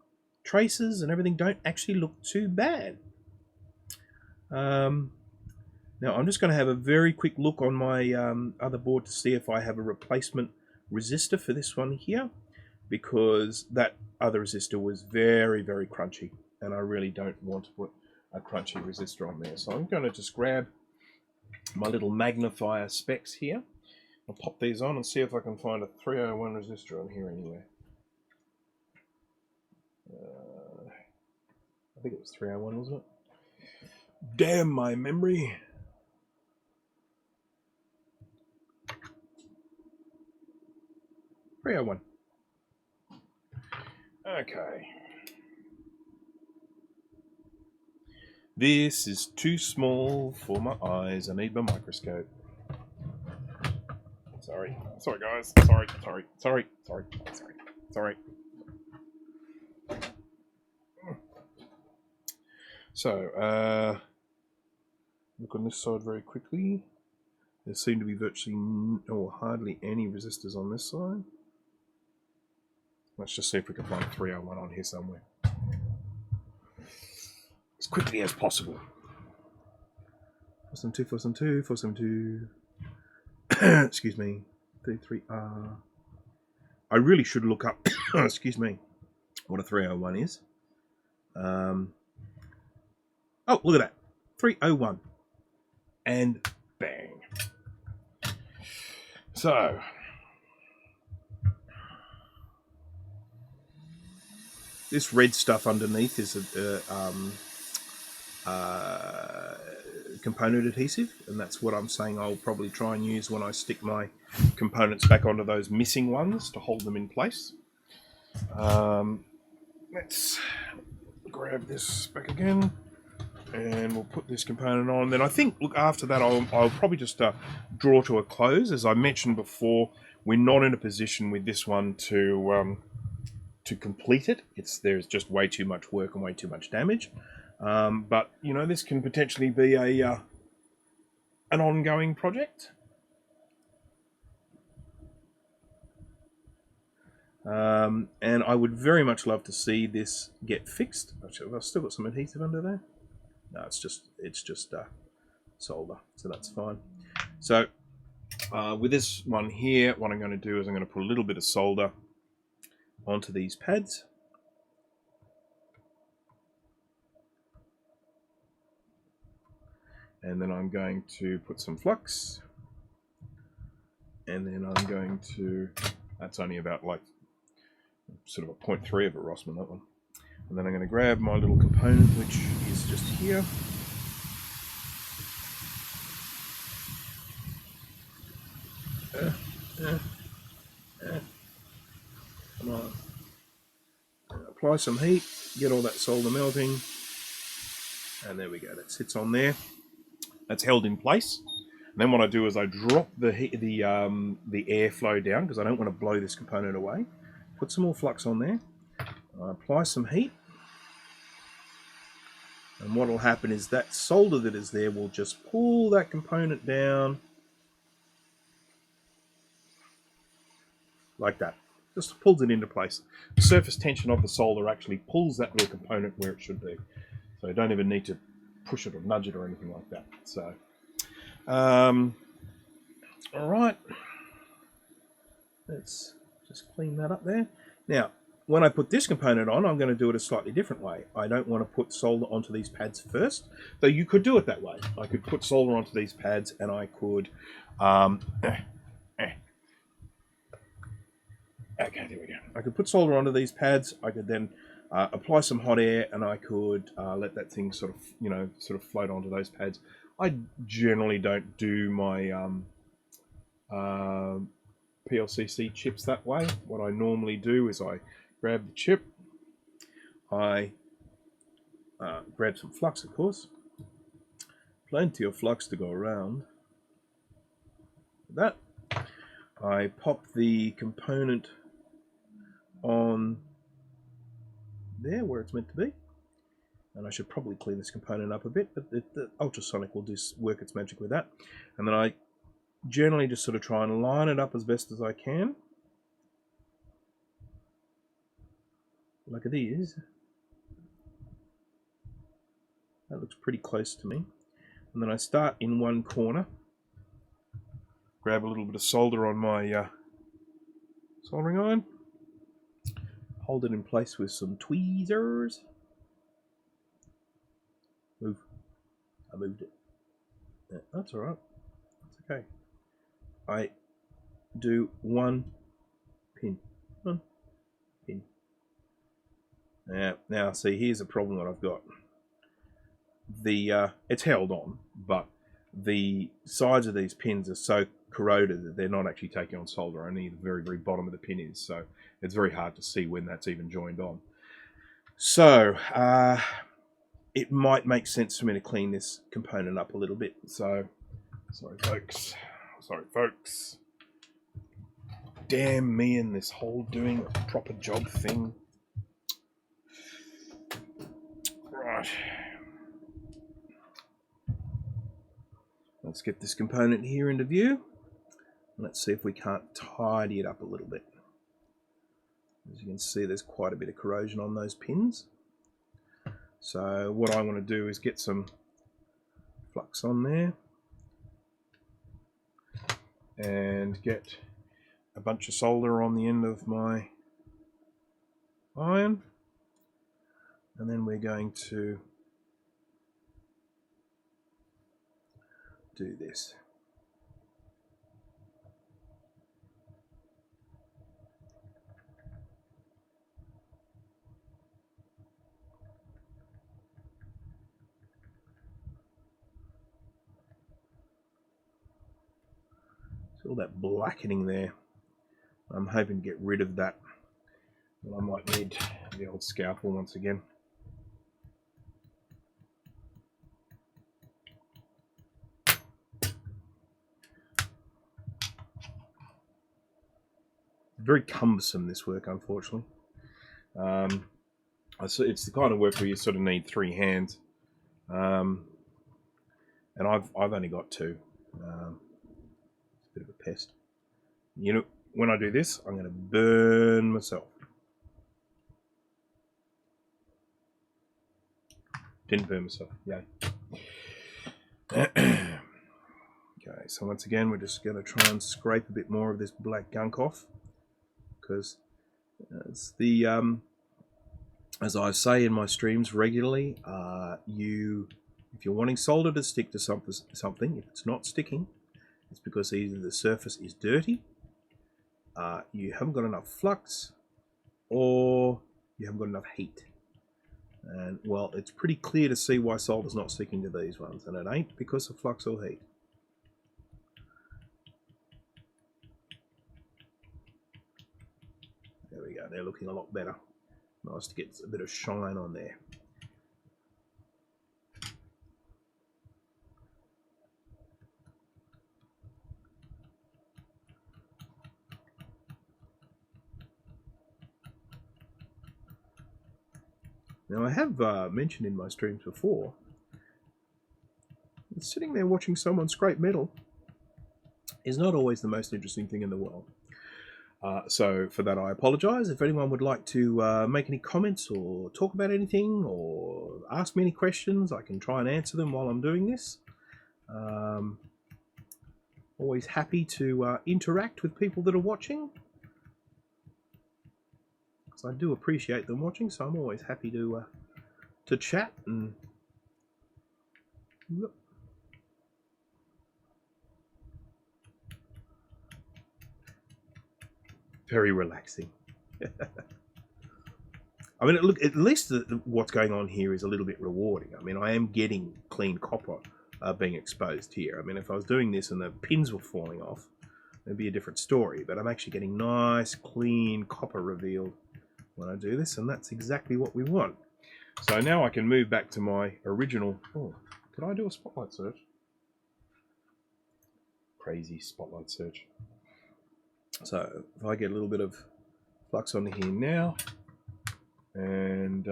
traces and everything don't actually look too bad. Now I'm just going to have a very quick look on my other board to see if I have a replacement resistor for this one here, because that other resistor was very, very crunchy, and I really don't want to put a crunchy resistor on there. So I'm going to just grab my little magnifier specs here. I'll pop these on and see if I can find a 301 resistor on here anywhere. I think it was 301, wasn't it? Damn my memory. .301. Okay. This is too small for my eyes. I need my microscope. Sorry guys. Sorry. So, look on this side very quickly. There seem to be virtually or hardly any resistors on this side. Let's just see if we can find 301 on here somewhere. As quickly as possible. 472, 472. Excuse me. 33R. I really should look up, excuse me, what a 301 is. Oh, look at that. 301. And bang. So, this red stuff underneath is a component adhesive, and that's what I'm saying I'll probably try and use when I stick my components back onto those missing ones to hold them in place. Let's grab this back again, and we'll put this component on. Then I think, look, after that I'll probably just draw to a close. As I mentioned before, we're not in a position with this one to complete it. There's just way too much work and way too much damage. But you know, this can potentially be an ongoing project. And I would very much love to see this get fixed. Actually, I've still got some adhesive under there. No, it's just solder, so that's fine. So with this one here, what I'm going to do is I'm going to put a little bit of solder onto these pads. And then I'm going to put some flux. And then I'm going to, that's only about like sort of a 0.3 of a Rossmann, that one. And then I'm going to grab my little component, which is just here. Come on. Apply some heat, get all that solder melting. And there we go, that sits on there. That's held in place. And then what I do is I drop the airflow down, because I don't want to blow this component away. Put some more flux on there. I apply some heat. And what will happen is that solder that is there will just pull that component down. Like that. Just pulls it into place. The surface tension of the solder actually pulls that little component where it should be. So you don't even need to push it or nudge it or anything like that. So, all right. Let's just clean that up there. Now, when I put this component on, I'm going to do it a slightly different way. I don't want to put solder onto these pads first, though you could do it that way. I could put solder onto these pads, and I could... Okay, there we go. I could put solder onto these pads. I could then apply some hot air, and I could let that thing sort of float onto those pads. I generally don't do my PLCC chips that way. What I normally do is I grab the chip, I grab some flux, of course, plenty of flux to go around. That I pop the component on there where it's meant to be, and I should probably clean this component up a bit, but the ultrasonic will work its magic with that. And then I generally just sort of try and line it up as best as I can. Like it is. That looks pretty close to me. And then I start in one corner. Grab a little bit of solder on my soldering iron. Hold it in place with some tweezers. Move. I moved it. Yeah, that's alright. That's okay. I do one pin. One pin. Now see, here's a problem that I've got. It's held on, but the sides of these pins are so corroded that they're not actually taking on solder. Only the very, very bottom of the pin is, so it's very hard to see when that's even joined on. So it might make sense for me to clean this component up a little bit. So sorry folks, damn me and this whole doing a proper job thing. Right, let's get this component here into view. Let's see if we can't tidy it up a little bit. As you can see, there's quite a bit of corrosion on those pins. So what I want to do is get some flux on there and get a bunch of solder on the end of my iron, and then we're going to do this. All that blackening there. I'm hoping to get rid of that. But I might need the old scalpel once again. Very cumbersome, this work, unfortunately. It's the kind of work where you sort of need 3 hands, and I've only got 2. Bit of a pest. You know, when I do this, I'm going to burn myself. Didn't burn myself. Yay. Okay, so once again, we're just going to try and scrape a bit more of this black gunk off, because it's the as I say in my streams regularly, if you're wanting solder to stick to something, if it's not sticking, it's because either the surface is dirty, you haven't got enough flux, or you haven't got enough heat. And well, it's pretty clear to see why solder's not sticking to these ones, and it ain't because of flux or heat. There we go, they're looking a lot better. Nice to get a bit of shine on there. Now, I have mentioned in my streams before, sitting there watching someone scrape metal is not always the most interesting thing in the world. So for that, I apologise. If anyone would like to make any comments or talk about anything or ask me any questions, I can try and answer them while I'm doing this. Always happy to interact with people that are watching. I do appreciate them watching, so I'm always happy to chat and look. Very relaxing. I mean, look, at least what's going on here is a little bit rewarding. I mean, I am getting clean copper being exposed here. I mean, if I was doing this and the pins were falling off, it'd be a different story. But I'm actually getting nice, clean copper revealed when I do this, and that's exactly what we want. So now I can move back to my original. Oh, could I do a spotlight search? Crazy spotlight search. So if I get a little bit of flux on here now, and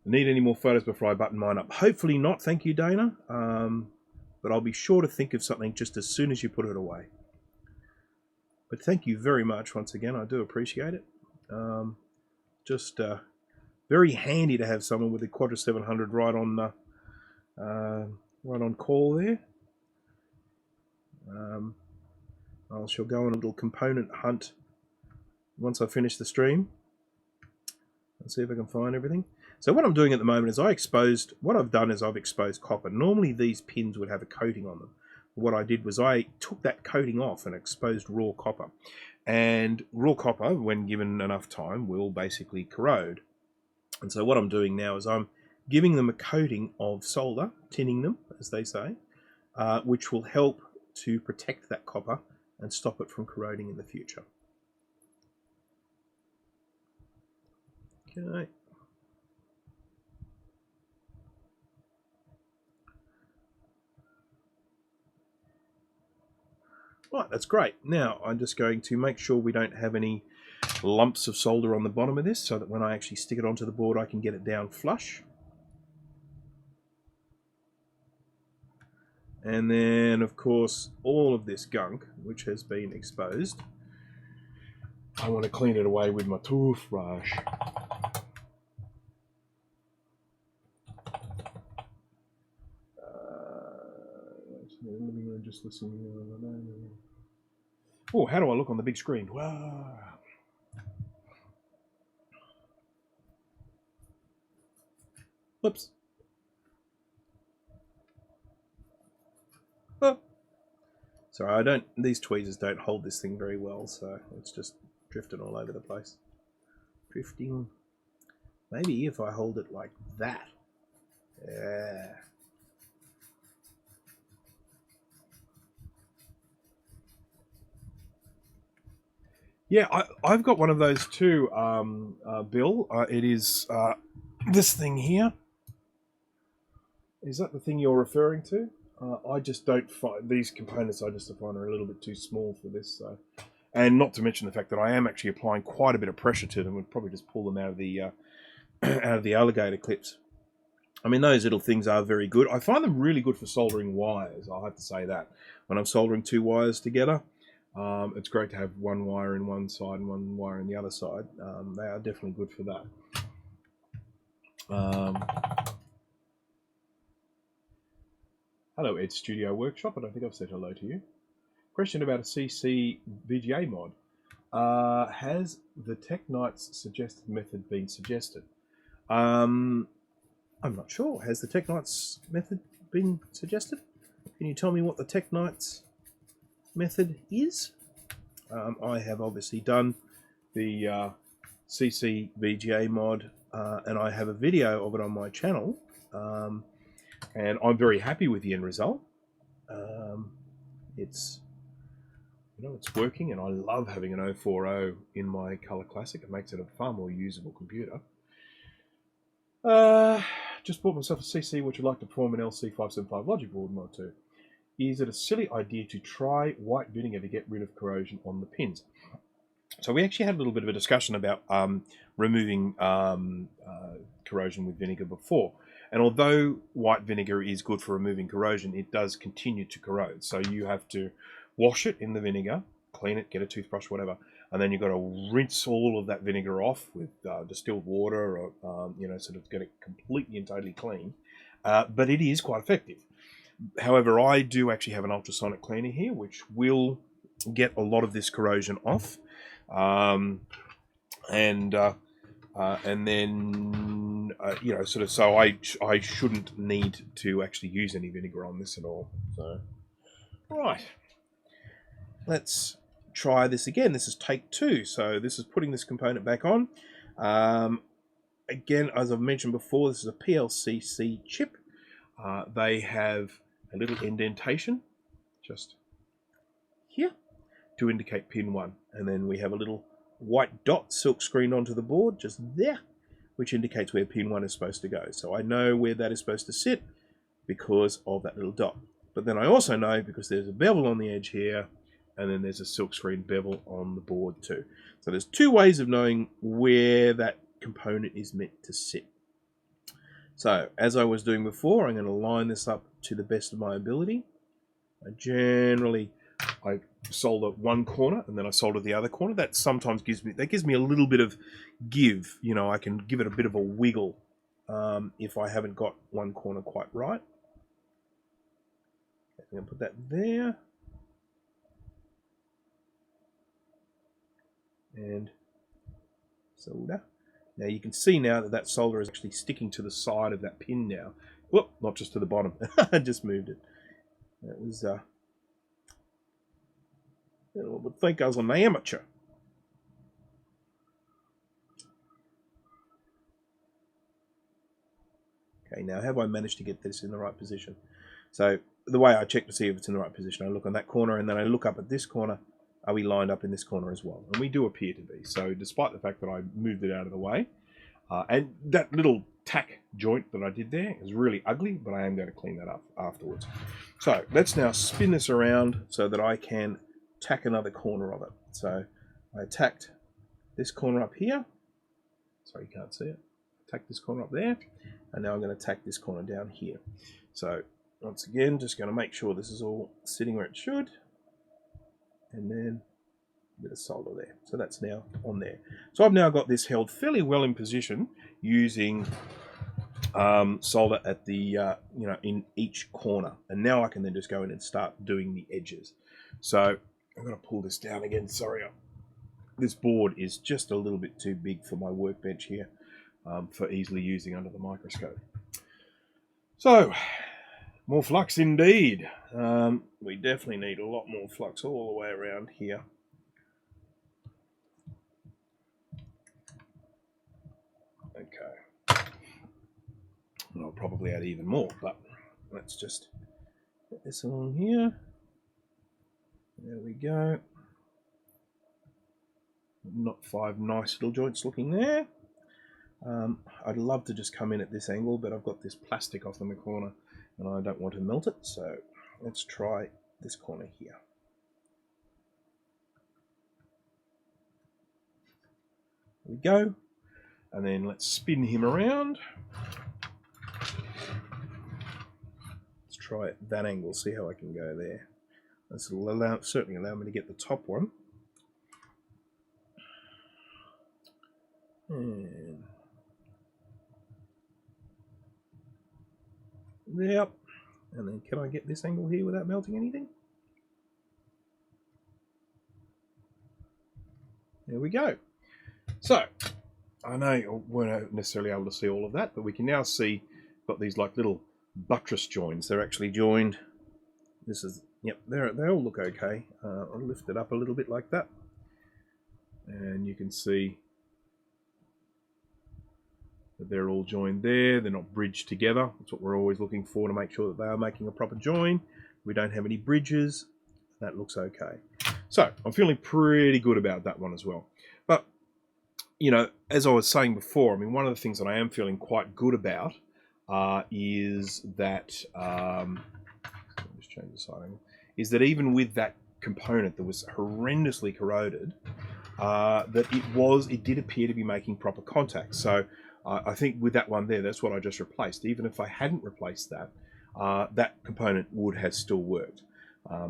need any more photos before I button mine up? Hopefully not, thank you, Dana. but I'll be sure to think of something just as soon as you put it away. But thank you very much once again. I do appreciate it. Just very handy to have someone with a Quadra 700 right on call there. I shall go on a little component hunt once I finish the stream and see if I can find everything. So what I'm doing at the moment is I've exposed copper. Normally these pins would have a coating on them. What I did was I took that coating off and exposed raw copper. And raw copper, when given enough time, will basically corrode. And so what I'm doing now is I'm giving them a coating of solder, tinning them, as they say, which will help to protect that copper and stop it from corroding in the future. Okay. Right, that's great. Now I'm just going to make sure we don't have any lumps of solder on the bottom of this, so that when I actually stick it onto the board I can get it down flush. And then of course all of this gunk which has been exposed, I want to clean it away with my toothbrush. Just listening. Oh, how do I look on the big screen? Wow. Whoops. Oh. Sorry, these tweezers don't hold this thing very well, so it's just drifting all over the place. Drifting. Maybe if I hold it like that. Yeah. Yeah, I've got one of those too, Bill. It is this thing here. Is that the thing you're referring to? I just don't find these components. I just find are a little bit too small for this. So, and not to mention the fact that I am actually applying quite a bit of pressure to them. Would probably just pull them out of the out of the alligator clips. I mean, those little things are very good. I find them really good for soldering wires. I'll have to say that when I'm soldering two wires together. It's great to have one wire in one side and one wire in the other side. They are definitely good for that. Hello, Ed Studio Workshop. I don't think I've said hello to you. Question about a CC VGA mod. Has the Tech Knight's suggested method been suggested? I'm not sure. Has the Tech Knight's method been suggested? Can you tell me what the Tech Knight's method is? I have obviously done the CC VGA mod, and I have a video of it on my channel, and I'm very happy with the end result. It's working, and I love having an 040 in my Color Classic. It makes it a far more usable computer. Just bought myself a CC which I'd like to perform an LC575 logic board mod to. Is it a silly idea to try white vinegar to get rid of corrosion on the pins? So we actually had a little bit of a discussion about removing corrosion with vinegar before. And although white vinegar is good for removing corrosion, it does continue to corrode. So you have to wash it in the vinegar, clean it, get a toothbrush, whatever, and then you've got to rinse all of that vinegar off with distilled water, or sort of get it completely and totally clean. But it is quite effective. However, I do actually have an ultrasonic cleaner here, which will get a lot of this corrosion off, and then so I shouldn't need to actually use any vinegar on this at all. So, right, let's try this again. This is take 2. So this is putting this component back on. Again, as I've mentioned before, this is a PLCC chip. They have a little indentation just here to indicate pin 1, and then we have a little white dot silk screened onto the board just there, which indicates where pin 1 is supposed to go. So I know where that is supposed to sit because of that little dot. But then I also know because there's a bevel on the edge here, and then there's a silk screen bevel on the board too. So there's two ways of knowing where that component is meant to sit. So, as I was doing before, I'm going to line this up to the best of my ability. I solder one corner and then I solder the other corner. That sometimes gives me a little bit of give. You know, I can give it a bit of a wiggle if I haven't got one corner quite right. I'm going to put that there. And solder. Now you can see now that solder is actually sticking to the side of that pin now. Whoop, not just to the bottom. I just moved it. That was, I would think I was an amateur. Okay, now have I managed to get this in the right position? So the way I check to see if it's in the right position, I look on that corner and then I look up at this corner. Are we lined up in this corner as well? And we do appear to be. So despite the fact that I moved it out of the way, and that little tack joint that I did there is really ugly, but I am going to clean that up afterwards. So let's now spin this around so that I can tack another corner of it. So I tacked this corner up here. Sorry, you can't see it. Tack this corner up there. And now I'm going to tack this corner down here. So once again, just going to make sure this is all sitting where it should. And then a bit of solder there. So that's now on there. So I've now got this held fairly well in position using solder at the, in each corner. And now I can then just go in and start doing the edges. So I'm going to pull this down again. Sorry, this board is just a little bit too big for my workbench here for easily using under the microscope. So, more flux indeed. We definitely need a lot more flux all the way around here. Okay. And I'll probably add even more, but let's just put this along here. There we go. Not 5 nice little joints looking there. I'd love to just come in at this angle, but I've got this plastic off in the corner and I don't want to melt it, so let's try this corner here. There we go. And then let's spin him around. Let's try at that angle, see how I can go there. This will certainly allow me to get the top one. And yep. And then can I get this angle here without melting anything? There we go. So, I know you weren't necessarily able to see all of that, but we can now see got these like little buttress joins. They're actually joined. This is, yep, they all look okay. I'll lift it up a little bit like that. And you can see that they're all joined there. They're not bridged together. That's what we're always looking for, to make sure that they are making a proper join. We don't have any bridges. That looks okay. So I'm feeling pretty good about that one as well. But, you know, as I was saying before, I mean, one of the things that I am feeling quite good about is that, just change the siding, is that even with that component that was horrendously corroded, that it did appear to be making proper contact. So I think with that one there, that's what I just replaced. Even if I hadn't replaced that, that component would have still worked.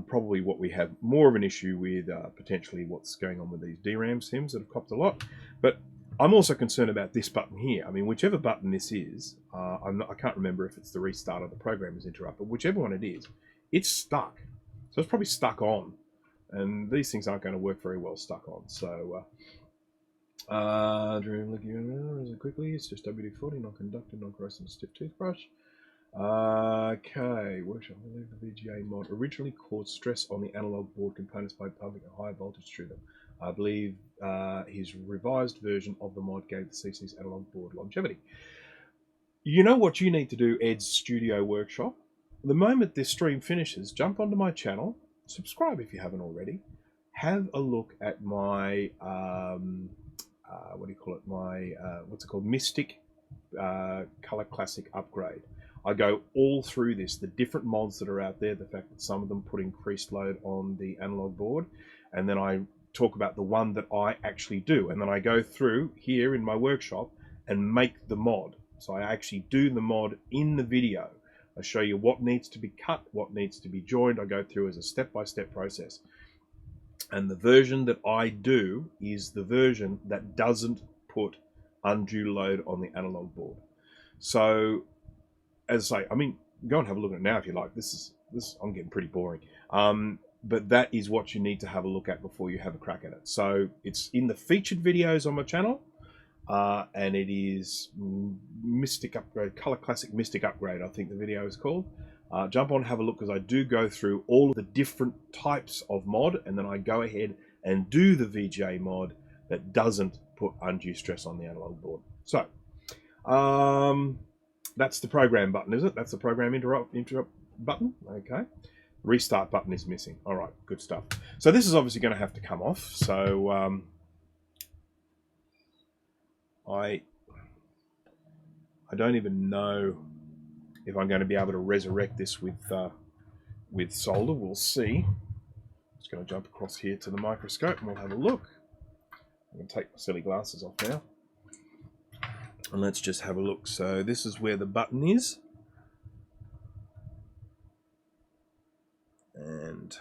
Probably what we have more of an issue with potentially what's going on with these DRAM sims that have copped a lot. But I'm also concerned about this button here. I mean, whichever button this is, I can't remember if it's the restart or the program is interrupted. Whichever one it is, it's stuck. So it's probably stuck on. And these things aren't going to work very well stuck on. So, quickly, it's just WD-40, non-conductive, non-corrosive, stiff toothbrush. Okay, workshop. I believe the VGA mod originally caused stress on the analog board components by pumping a high voltage through them. I believe his revised version of the mod gave the CC's analog board longevity. You know what you need to do, Ed's Studio Workshop? The moment this stream finishes, jump onto my channel, subscribe if you haven't already, have a look at my, what's it called, Mystic Color Classic upgrade. I go all through this, the different mods that are out there, the fact that some of them put increased load on the analog board, and then I talk about the one that I actually do, and then I go through here in my workshop and make the mod. So I actually do the mod in the video. I show you what needs to be cut, what needs to be joined. I go through as a step-by-step process. And the version that I do is the version that doesn't put undue load on the analog board. So, as I say, I mean, go and have a look at it now if you like. This I'm getting pretty boring. But that is what you need to have a look at before you have a crack at it. So it's in the featured videos on my channel, and it is Mystic Upgrade, Color Classic Mystic Upgrade, I think the video is called. Jump on, have a look, because I do go through all of the different types of mod, and then I go ahead and do the VGA mod that doesn't put undue stress on the analog board. So, that's the program button, is it? That's the program interrupt button. Okay. Restart button is missing. All right, good stuff. So this is obviously going to have to come off. So I don't even know if I'm going to be able to resurrect this with solder. We'll see. Just going to jump across here to the microscope and we'll have a look. I'm going to take my silly glasses off now. And let's just have a look. So this is where the button is. And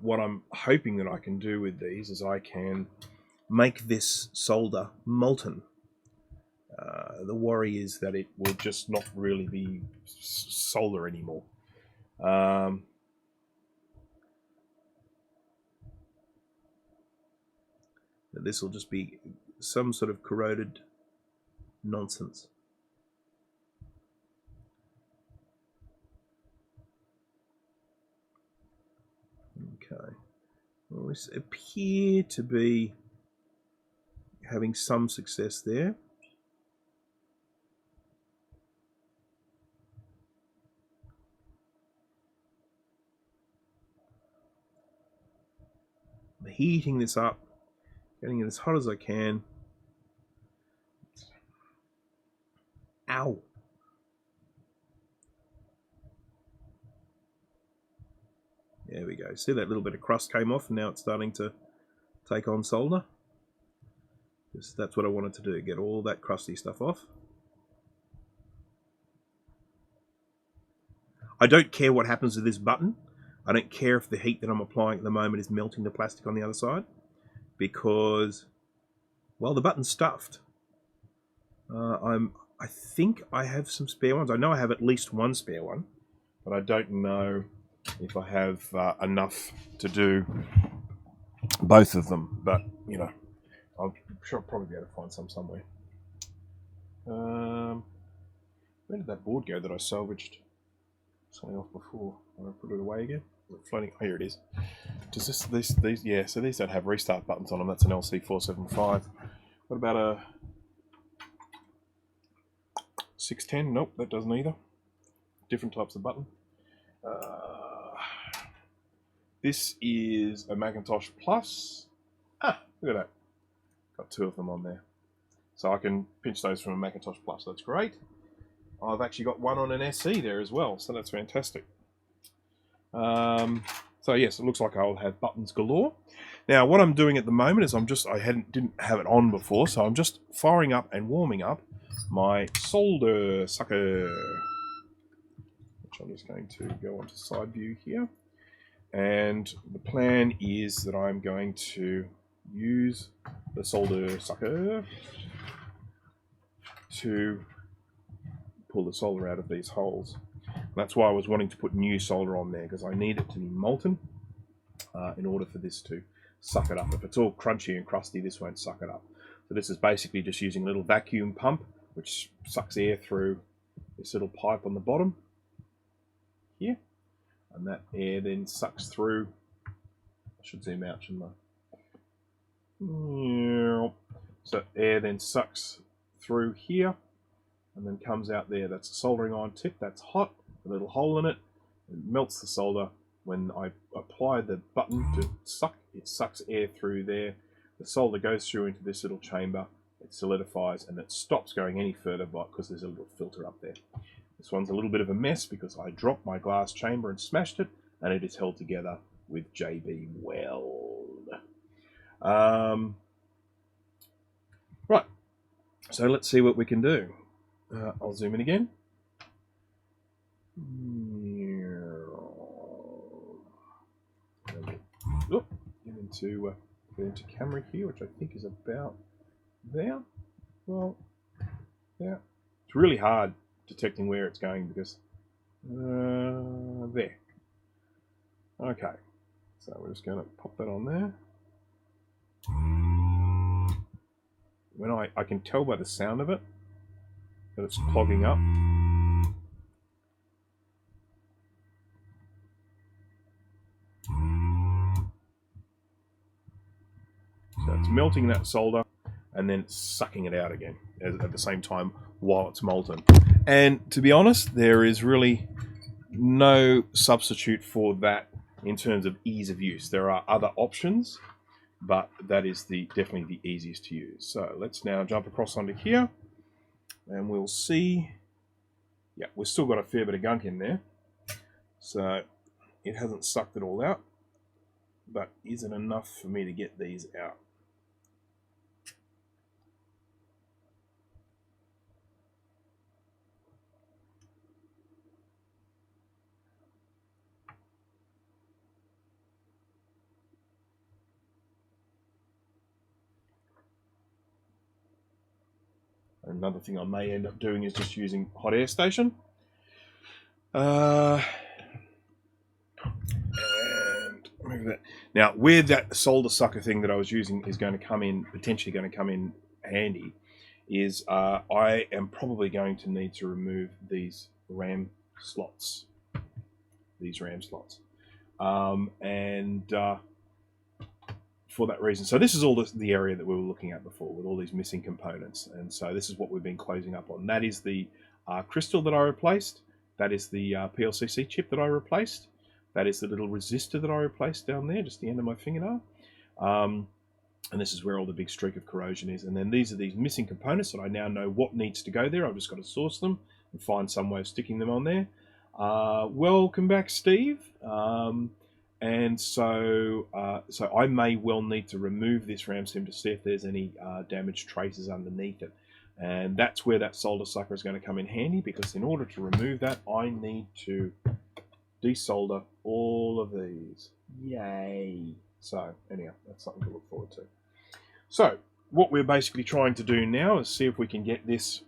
what I'm hoping that I can do with these is I can make this solder molten. The worry is that it will just not really be solder anymore. That this will just be some sort of corroded nonsense. Okay, well, we appear to be having some success there. I'm heating this up, getting it as hot as I can. Ow! There we go. See that little bit of crust came off and now it's starting to take on solder. That's what I wanted to do, get all that crusty stuff off. I don't care what happens to this button. I don't care if the heat that I'm applying at the moment is melting the plastic on the other side, because, well, the button's stuffed. I think I have some spare ones. I know I have at least one spare one, but I don't know if I have enough to do both of them. But, you know, I'm sure I'll probably be able to find some somewhere. Where did that board go that I salvaged something off before? When I put it away again? Is it floating? Oh, here it is. Does these, yeah, so these don't have restart buttons on them. That's an LC475. What about a 610? Nope, that doesn't either. Different types of button. This is a Macintosh Plus. Ah, look at that. Got two of them on there. So I can pinch those from a Macintosh Plus. That's great. I've actually got one on an SE there as well, so that's fantastic. So yes, it looks like I'll have buttons galore. Now what I'm doing at the moment is didn't have it on before, so I'm just firing up and warming up my solder sucker, which I'm just going to go onto side view here. And the plan is that I'm going to use the solder sucker to pull the solder out of these holes. That's why I was wanting to put new solder on there, because I need it to be molten in order for this to suck it up. If it's all crunchy and crusty, this won't suck it up. So this is basically just using a little vacuum pump which sucks air through this little pipe on the bottom here, and that air then sucks through. I should zoom out, shouldn't I? So air then sucks through here and then comes out there. That's a soldering iron tip. That's hot, a little hole in it. It melts the solder. When I apply the button to suck, it sucks air through there. The solder goes through into this little chamber. It solidifies and it stops going any further because there's a little filter up there. This one's a little bit of a mess because I dropped my glass chamber and smashed it, and it is held together with JB Weld. Right, so let's see what we can do. I'll zoom in again. Oop, get into camera here, which I think is about there. Well, yeah, it's really hard detecting where it's going because there. Okay, so we're just going to pop that on there. When I can tell by the sound of it that it's clogging up. So it's melting that solder and then sucking it out again at the same time while it's molten. And to be honest, there is really no substitute for that in terms of ease of use. There are other options, but that is definitely the easiest to use. So let's now jump across onto here and we'll see. Yeah, we've still got a fair bit of gunk in there. So it hasn't sucked it all out, but is it enough for me to get these out? Another thing I may end up doing is just using hot air station. And move that. Now, where that solder sucker thing that I was using is going to come in, potentially going to come in handy, is I am probably going to need to remove these RAM slots. For that reason. So this is all the area that we were looking at before with all these missing components. And so this is what we've been closing up on. That is the crystal that I replaced. That is the PLCC chip that I replaced. That is the little resistor that I replaced down there, just the end of my fingernail. And this is where all the big streak of corrosion is. And then these are these missing components that I now know what needs to go there. I've just got to source them and find some way of sticking them on there. Welcome back, Steve. And so I may well need to remove this RAM sim to see if there's any damaged traces underneath it. And that's where that solder sucker is going to come in handy, because in order to remove that, I need to desolder all of these. Yay! So anyhow, that's something to look forward to. So what we're basically trying to do now is see if we can get this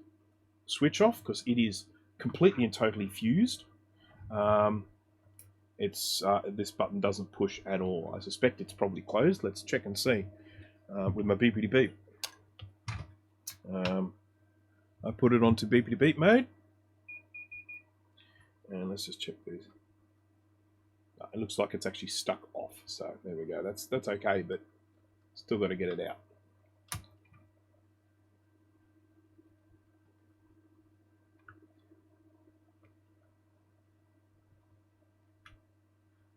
switch off, because it is completely and totally fused. This button doesn't push at all. I suspect it's probably closed. Let's check and see with my beepity beep. I put it onto beepity beep mode, and let's just check these. It looks like it's actually stuck off. So there we go. That's okay, but still got to get it out.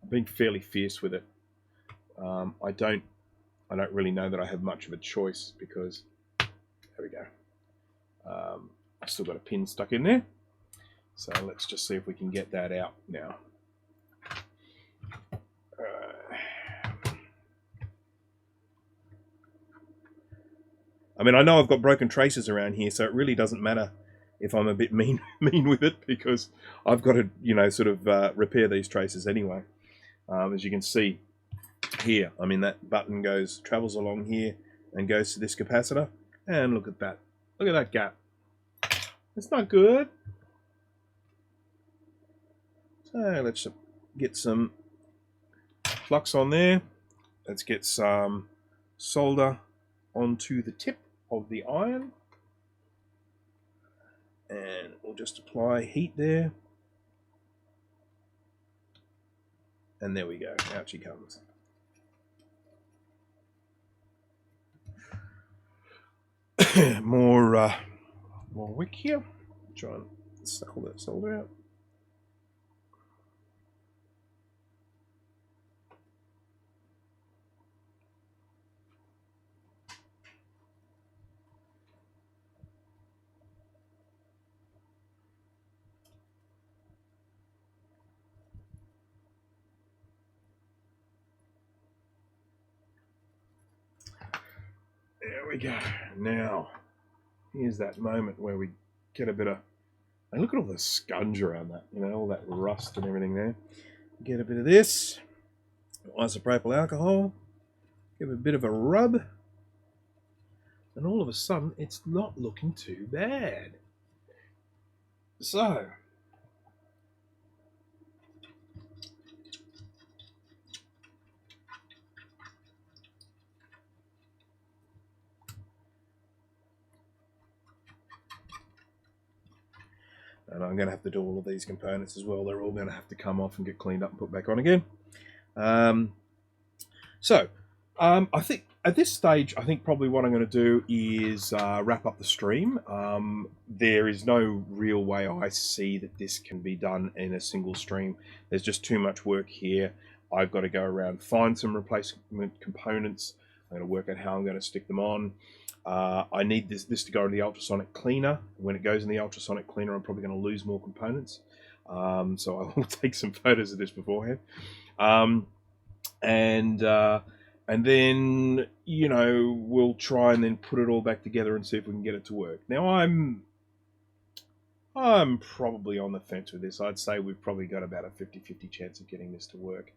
Being fairly fierce with it. I don't really know that I have much of a choice, because there we go. I've still got a pin stuck in there. So let's just see if we can get that out now. I mean, I know I've got broken traces around here, so it really doesn't matter if I'm a bit mean with it, because I've got to, sort of repair these traces anyway. As you can see here, I mean, that button travels along here and goes to this capacitor, and look at that. Look at that gap. It's not good. So let's get some flux on there. Let's get some solder onto the tip of the iron, and we'll just apply heat there. And there we go. Out she comes. more wick here. Try and suckle that solder out. There we go. Now, here's that moment where we get a bit of... And look at all the scunge around that, you know, all that rust and everything there. Get a bit of this, isopropyl alcohol, give it a bit of a rub, and all of a sudden it's not looking too bad. So, and I'm going to have to do all of these components as well. They're all going to have to come off and get cleaned up and put back on again. I think at this stage, I think probably what I'm going to do is wrap up the stream. There is no real way I see that this can be done in a single stream. There's just too much work here. I've got to go around, find some replacement components. I'm going to work out how I'm going to stick them on. I need this to go to the ultrasonic cleaner. When it goes in the ultrasonic cleaner, I'm probably going to lose more components. So I will take some photos of this beforehand. And then, you know, we'll try and then put it all back together and see if we can get it to work. Now, I'm probably on the fence with this. I'd say we've probably got about a 50-50 chance of getting this to work.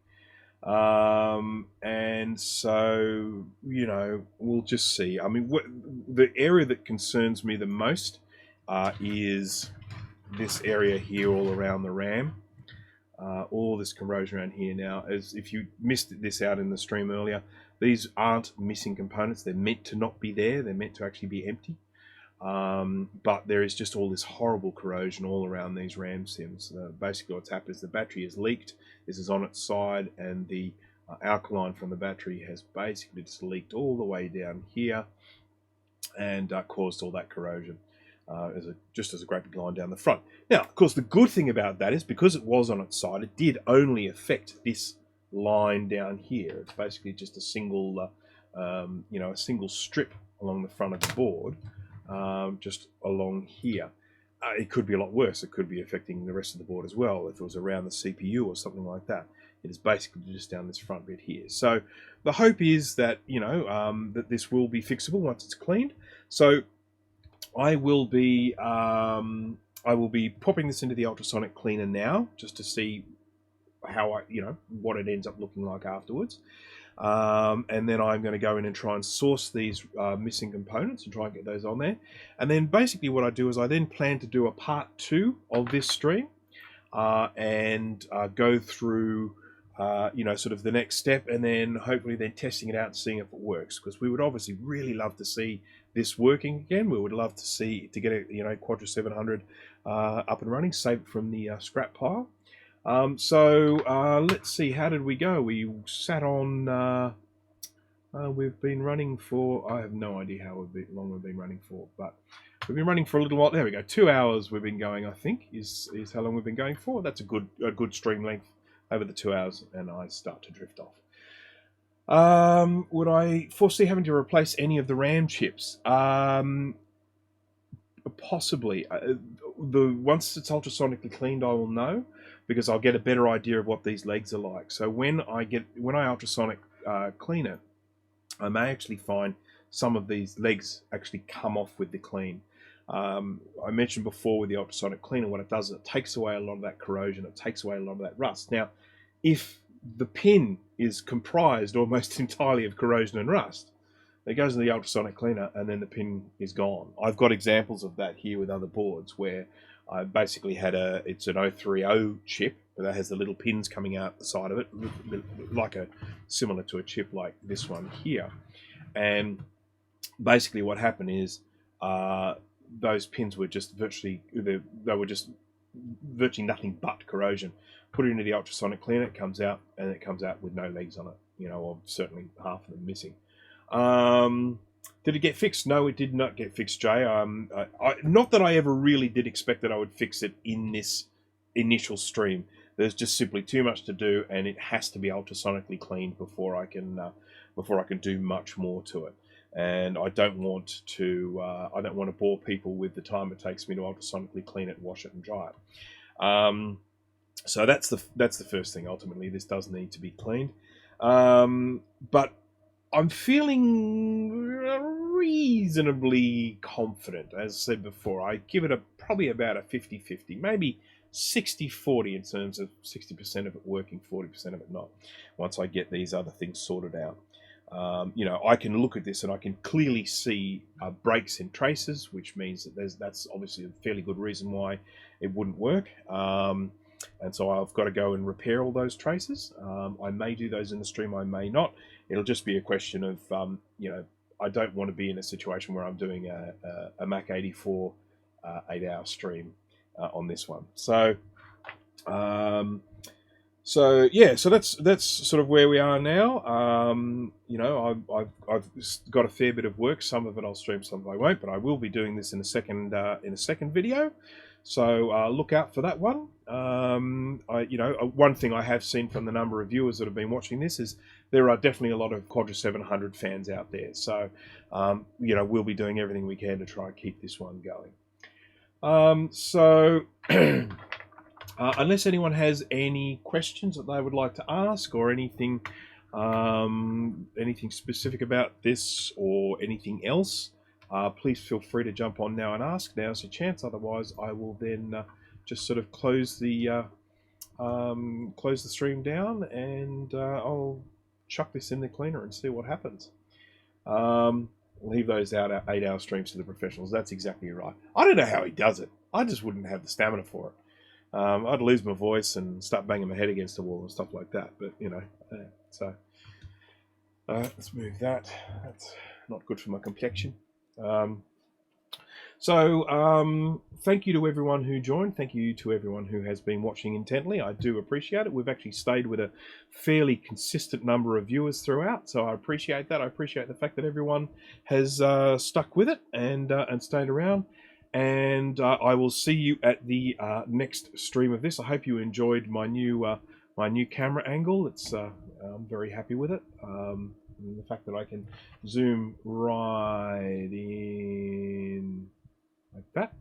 And so, you know, we'll just see. I mean, the area that concerns me the most is this area here all around the RAM. All this corrosion around here. Now, as if you missed this out in the stream earlier, these aren't missing components. They're meant to not be there. They're meant to actually be empty. But there is just all this horrible corrosion all around these RAM sims. Basically what's happened is the battery is leaked. This is on its side, and the alkaline from the battery has basically just leaked all the way down here and caused all that corrosion. Just as a great big line down the front. Now, of course, the good thing about that is because it was on its side, it did only affect this line down here. It's basically just a single, you know, a single strip along the front of the board, just along here. It could be a lot worse. It could be affecting the rest of the board as well if it was around the CPU or something like that. It is basically just down this front bit here. So the hope is that, you know, that this will be fixable once it's cleaned. So I will be popping this into the ultrasonic cleaner now, just to see how what it ends up looking like afterwards. And then I'm going to go in and try and source these missing components and try and get those on there. And then basically what I do is I then plan to do a part 2 of this stream and go through sort of the next step, and then hopefully then testing it out and seeing if it works, because we would obviously really love to see this working again. We would love to get a Quadra 700 up and running, save it from the scrap pile. Let's see, how did we go? We sat on we've been running for, I have no idea how long we've been running for, but we've been running for a little while. There we go, 2 hours we've been going, I think is how long we've been going for. That's a good stream length over the 2 hours, and I start to drift off. Would I foresee having to replace any of the RAM chips? Possibly. Once it's ultrasonically cleaned, I will know, because I'll get a better idea of what these legs are like. So when I ultrasonic clean it, I may actually find some of these legs actually come off with the clean. I mentioned before with the ultrasonic cleaner, what it does is it takes away a lot of that corrosion, it takes away a lot of that rust. Now, if the pin is comprised almost entirely of corrosion and rust, it goes in the ultrasonic cleaner and then the pin is gone. I've got examples of that here with other boards where I basically had it's an 030 chip that has the little pins coming out the side of it, similar to a chip like this one here. And basically what happened is those pins were just virtually nothing but corrosion. Put it into the ultrasonic cleaner, it comes out, and it comes out with no legs on it, or certainly half of them missing. Did it get fixed? No, it did not get fixed, Jay. Not that I ever really did expect that I would fix it in this initial stream. There's just simply too much to do, and it has to be ultrasonically cleaned before I can do much more to it. And I don't want to bore people with the time it takes me to ultrasonically clean it, wash it, and dry it. So that's the first thing. Ultimately, this does need to be cleaned. But I'm feeling reasonably confident. As I said before, I give it probably about a 50-50, maybe 60-40 in terms of 60% of it working, 40% of it not, once I get these other things sorted out. I can look at this and I can clearly see breaks in traces, which means that that's obviously a fairly good reason why it wouldn't work. And so I've got to go and repair all those traces. I may do those in the stream, I may not. It'll just be a question of, I don't want to be in a situation where I'm doing a Mac 84 8-hour stream on this one. So that's sort of where we are now. I've got a fair bit of work. Some of it I'll stream, some of it I won't. But I will be doing this in a second video. So look out for that one. One thing I have seen from the number of viewers that have been watching this is there are definitely a lot of Quadra 700 fans out there. So we'll be doing everything we can to try and keep this one going. Unless anyone has any questions that they would like to ask, or anything specific about this or anything else, please feel free to jump on now and ask. Now's your chance. Otherwise, I will then just sort of close the stream down, and I'll chuck this in the cleaner and see what happens. Leave those 8-hour streams to the professionals. That's exactly right. I don't know how he does it. I just wouldn't have the stamina for it. I'd lose my voice and start banging my head against the wall and stuff like that. But, so let's move that. That's not good for my complexion. Thank you to everyone who joined. Thank you to everyone who has been watching intently. I do appreciate it. We've actually stayed with a fairly consistent number of viewers throughout, so I appreciate that. I appreciate the fact that everyone has stuck with it and stayed around. And I will see you at the next stream of this. I hope you enjoyed my new camera angle. I'm very happy with it. The fact that I can zoom right in like that.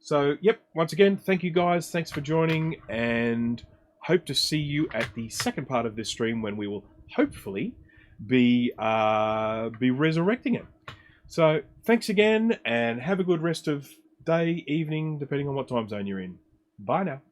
So, yep, once again, thank you guys. Thanks for joining, and hope to see you at the second part of this stream, when we will hopefully be resurrecting it. So thanks again, and have a good rest of day, evening, depending on what time zone you're in. Bye now.